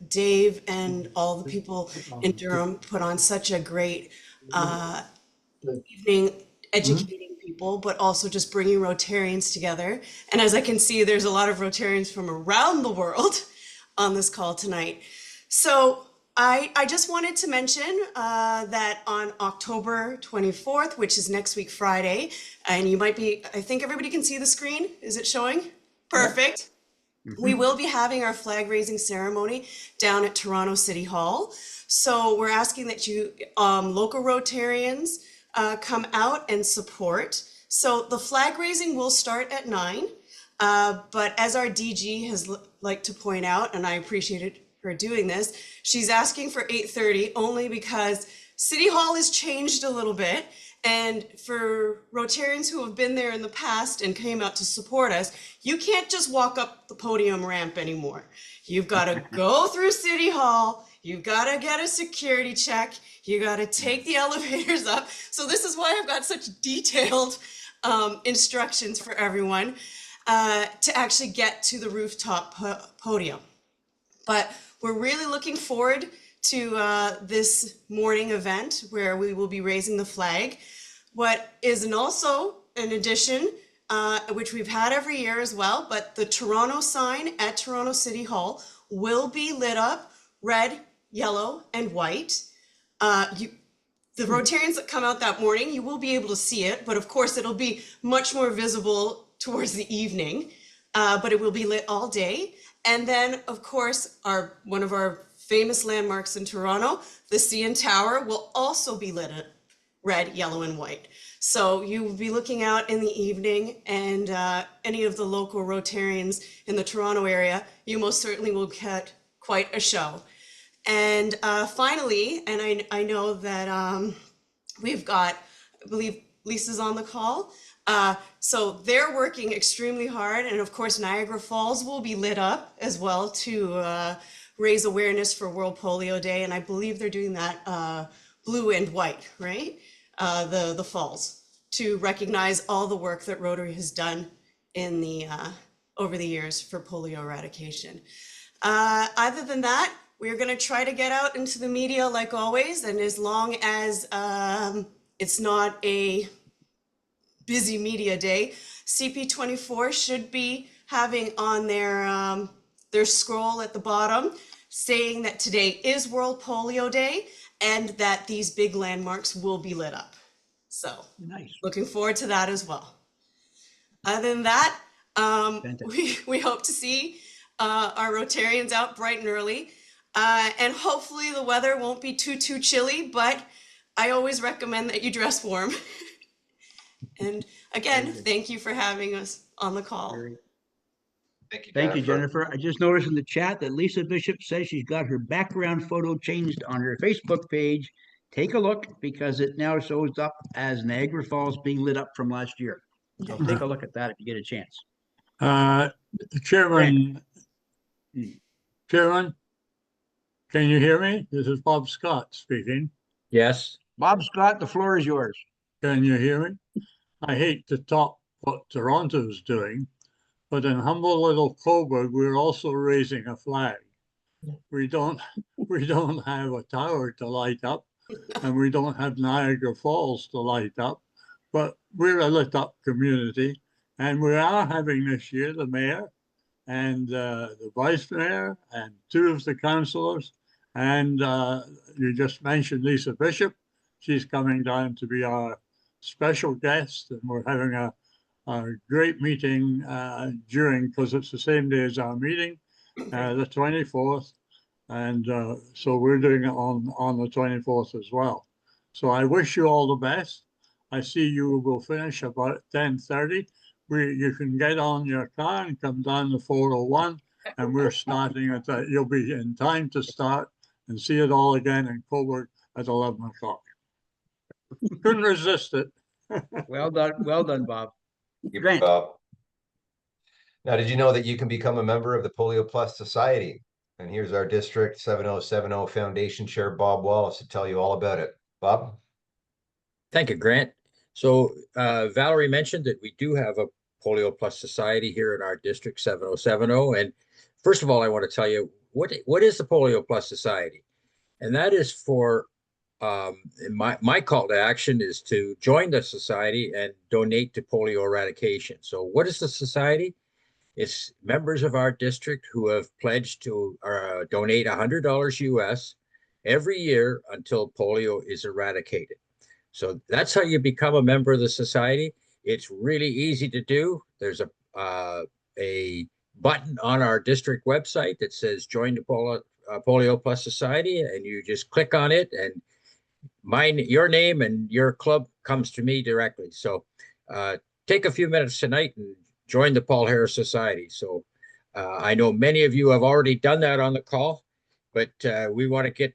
Speaker 22: Dave and all the people in Durham put on such a great evening, educating people, but also just bringing Rotarians together. And as I can see, there's a lot of Rotarians from around the world on this call tonight. So I just wanted to mention that on October 24th, which is next week Friday, and you might be, I think everybody can see the screen. Is it showing? Perfect. We will be having our flag raising ceremony down at Toronto City Hall. So we're asking that you local Rotarians come out and support. So the flag raising will start at 9, but as our DG has liked to point out, and I appreciated her doing this, she's asking for 8:30 only because City Hall has changed a little bit. And for Rotarians who have been there in the past and came out to support us, you can't just walk up the podium ramp anymore. You've got to go through City Hall. You've got to get a security check. You got to take the elevators up. So this is why I've got such detailed instructions for everyone to actually get to the rooftop podium. But we're really looking forward to this morning event where we will be raising the flag. What is also an addition, which we've had every year as well, but the Toronto sign at Toronto City Hall will be lit up red, yellow, and white. The Rotarians that come out that morning, you will be able to see it, but of course it'll be much more visible towards the evening, but it will be lit all day. And then, of course, one of our famous landmarks in Toronto, the CN Tower, will also be lit up red, yellow, and white. So you will be looking out in the evening, and any of the local Rotarians in the Toronto area, you most certainly will get quite a show. And finally, and I know that we've got, I believe Lisa's on the call, so they're working extremely hard, and of course Niagara Falls will be lit up as well to raise awareness for World Polio Day, and I believe they're doing that blue and white, right? The falls, to recognize all the work that Rotary has done in the over the years for polio eradication. Other than that, we're going to try to get out into the media like always, and as long as it's not a busy media day, CP24 should be having on their scroll at the bottom saying that today is World Polio Day and that these big landmarks will be lit up. So nice. Looking forward to that as well. Other than that, we hope to see our Rotarians out bright and early. And hopefully the weather won't be too chilly, but I always recommend that you dress warm. And again, thank you for having us on the call.
Speaker 2: Thank you,
Speaker 1: Jennifer. I just noticed in the chat that Lisa Bishop says she's got her background photo changed on her Facebook page. Take a look, because it now shows up as Niagara Falls being lit up from last year. So take a look at that if you get a chance.
Speaker 6: Chairman, can you hear me? This is Bob Scott speaking.
Speaker 3: Yes.
Speaker 1: Bob Scott, the floor is yours.
Speaker 6: Can you hear me? I hate to top what Toronto's doing, but in humble little Coburg, we're also raising a flag. We don't have a tower to light up, and we don't have Niagara Falls to light up, but we're a lit up community, and we are having this year the mayor and the vice mayor and 2 of the councillors, and you just mentioned Lisa Bishop. She's coming down to be our special guest, and we're having a great meeting because it's the same day as our meeting, the 24th, and so we're doing it on the 24th as well. So I wish you all the best. I see you will finish about 10:30. You can get on your car and come down the 401, and we're starting at that. You'll be in time to start and see it all again in Coburg at 11 o'clock. Couldn't resist it.
Speaker 1: Well done, Bob.
Speaker 2: Grant. Now, did you know that you can become a member of the PolioPlus Society? And here's our District 7070 Foundation Chair, Bob Wallace, to tell you all about it. Bob?
Speaker 3: Thank you, Grant. So Valerie mentioned that we do have a PolioPlus Society here in our District 7070. And first of all, I want to tell you, what is the PolioPlus Society? And that is for my call to action is to join the society and donate to polio eradication. So what is the society? It's members of our district who have pledged to donate $100 US every year until polio is eradicated. So that's how you become a member of the society. It's really easy to do. There's a button on our district website that says join the PolioPlus Society, and you just click on it, and your name and your club comes to me directly. So take a few minutes tonight and join the Paul Harris Society. So I know many of you have already done that on the call, but we want to get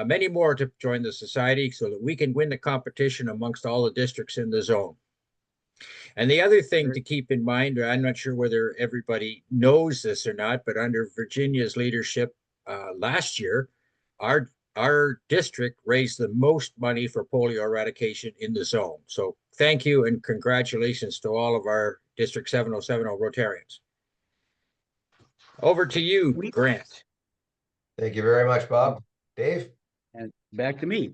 Speaker 3: many more to join the society so that we can win the competition amongst all the districts in the zone. And the other thing to keep in mind, I'm not sure whether everybody knows this or not, but under Virginia's leadership last year, our district raised the most money for polio eradication in the zone. So thank you and congratulations to all of our District 7070 Rotarians. Over to you, Grant.
Speaker 2: Thank you very much, Bob. Dave?
Speaker 1: And back to me.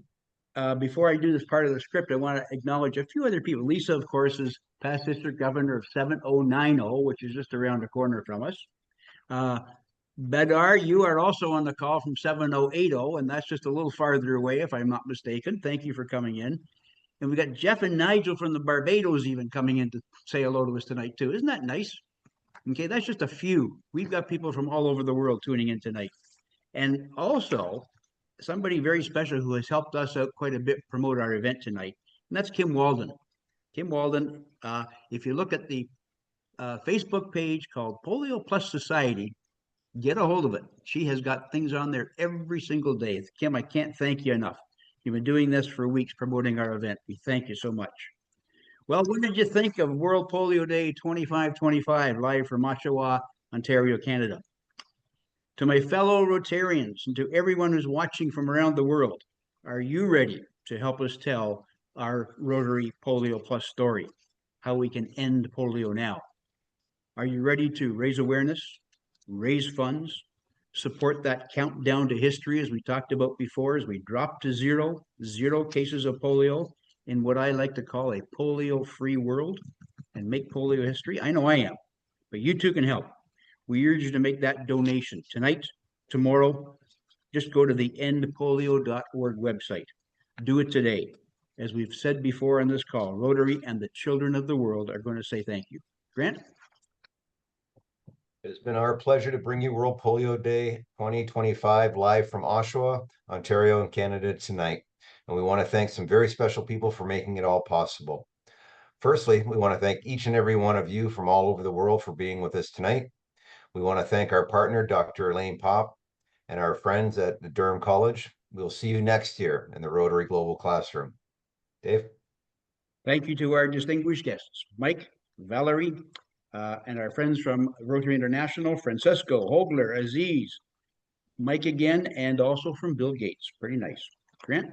Speaker 1: Before I do this part of the script, I want to acknowledge a few other people. Lisa, of course, is past district governor of 7090, which is just around the corner from us. Bedar, you are also on the call from 7080, and that's just a little farther away, if I'm not mistaken. Thank you for coming in. And we got Jeff and Nigel from the Barbados even coming in to say hello to us tonight, too. Isn't that nice? Okay, that's just a few. We've got people from all over the world tuning in tonight. And also, somebody very special who has helped us out quite a bit promote our event tonight, and that's Kim Walden. Kim Walden, if you look at the Facebook page called PolioPlus Society, get a hold of it. She has got things on there every single day. Kim, I can't thank you enough. You've been doing this for weeks, promoting our event. We thank you so much. Well, what did you think of World Polio Day 2525, live from Oshawa, Ontario, Canada? To my fellow Rotarians and to everyone who's watching from around the world, are you ready to help us tell our Rotary PolioPlus story, how we can end polio now? Are you ready to raise awareness, raise funds, support that countdown to history as we talked about before, as we drop to zero cases of polio in what I like to call a polio-free world and make polio history? I know I am, but you too can help. We urge you to make that donation tonight, tomorrow. Just go to the endpolio.org website. Do it today. As we've said before on this call, Rotary and the children of the world are going to say thank you. Grant?
Speaker 2: It's been our pleasure to bring you World Polio Day 2025 live from Oshawa, Ontario, and Canada tonight. And we want to thank some very special people for making it all possible. Firstly, we want to thank each and every one of you from all over the world for being with us tonight. We want to thank our partner, Dr. Elaine Popp, and our friends at the Durham College. We'll see you next year in the Rotary Global Classroom. Dave?
Speaker 1: Thank you to our distinguished guests, Mike, Valerie, and our friends from Rotary International, Francesco, Holger, Aziz, Mike again, and also from Bill Gates. Pretty nice. Grant?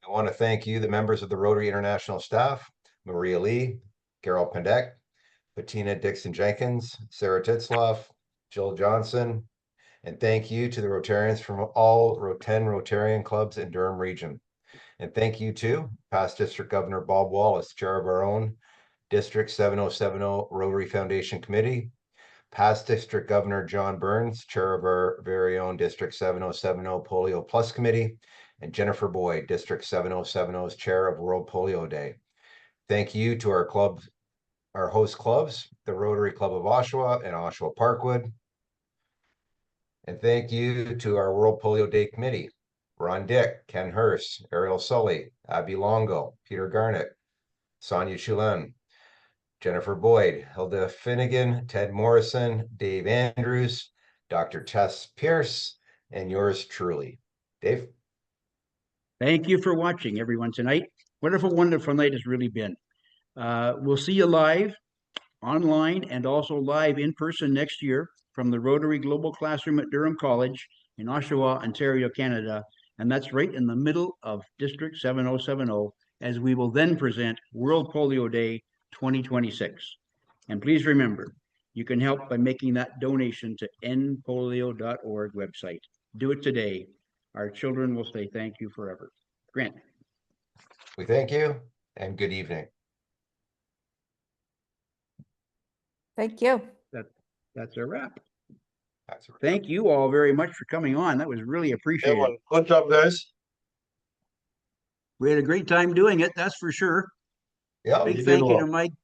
Speaker 2: I want to thank you, the members of the Rotary International staff, Maria Lee, Carol Pendek, Bettina Dixon-Jenkins, Sarah Titzloff, Jill Johnson, and thank you to the Rotarians from all 10 Rotarian clubs in Durham Region. And thank you to past District Governor Bob Wallace, chair of our own District 7070 Rotary Foundation Committee, past District Governor John Burns, chair of our very own District 7070 Polio Plus Committee, and Jennifer Boyd, District 7070's chair of World Polio Day. Thank you to our clubs, our host clubs, the Rotary Club of Oshawa and Oshawa-Parkwood. And thank you to our World Polio Day Committee, Ron Dick, Ken Hurst, Ariel Sully, Abby Longo, Peter Garnett, Sonia Chulin, Jennifer Boyd, Hilda Finnegan, Ted Morrison, Dave Andrews, Dr. Tess Pierce, and yours truly. Dave?
Speaker 1: Thank you for watching, everyone, tonight. Wonderful, wonderful night has really been. We'll see you live, online, and also live in person next year from the Rotary Global Classroom at Durham College in Oshawa, Ontario, Canada. And that's right in the middle of District 7070, as we will then present World Polio Day 2026. And please remember, you can help by making that donation to endpolio.org website. Do it today. Our children will say thank you forever. Grant.
Speaker 2: We thank you and good evening.
Speaker 13: Thank you.
Speaker 1: That's a wrap. Thank you all very much for coming on. That was really appreciated.
Speaker 17: Yeah, good job, guys.
Speaker 1: We had a great time doing it, that's for sure.
Speaker 17: Yeah,
Speaker 1: Big
Speaker 17: you did
Speaker 1: thank you
Speaker 17: well.
Speaker 1: to Mike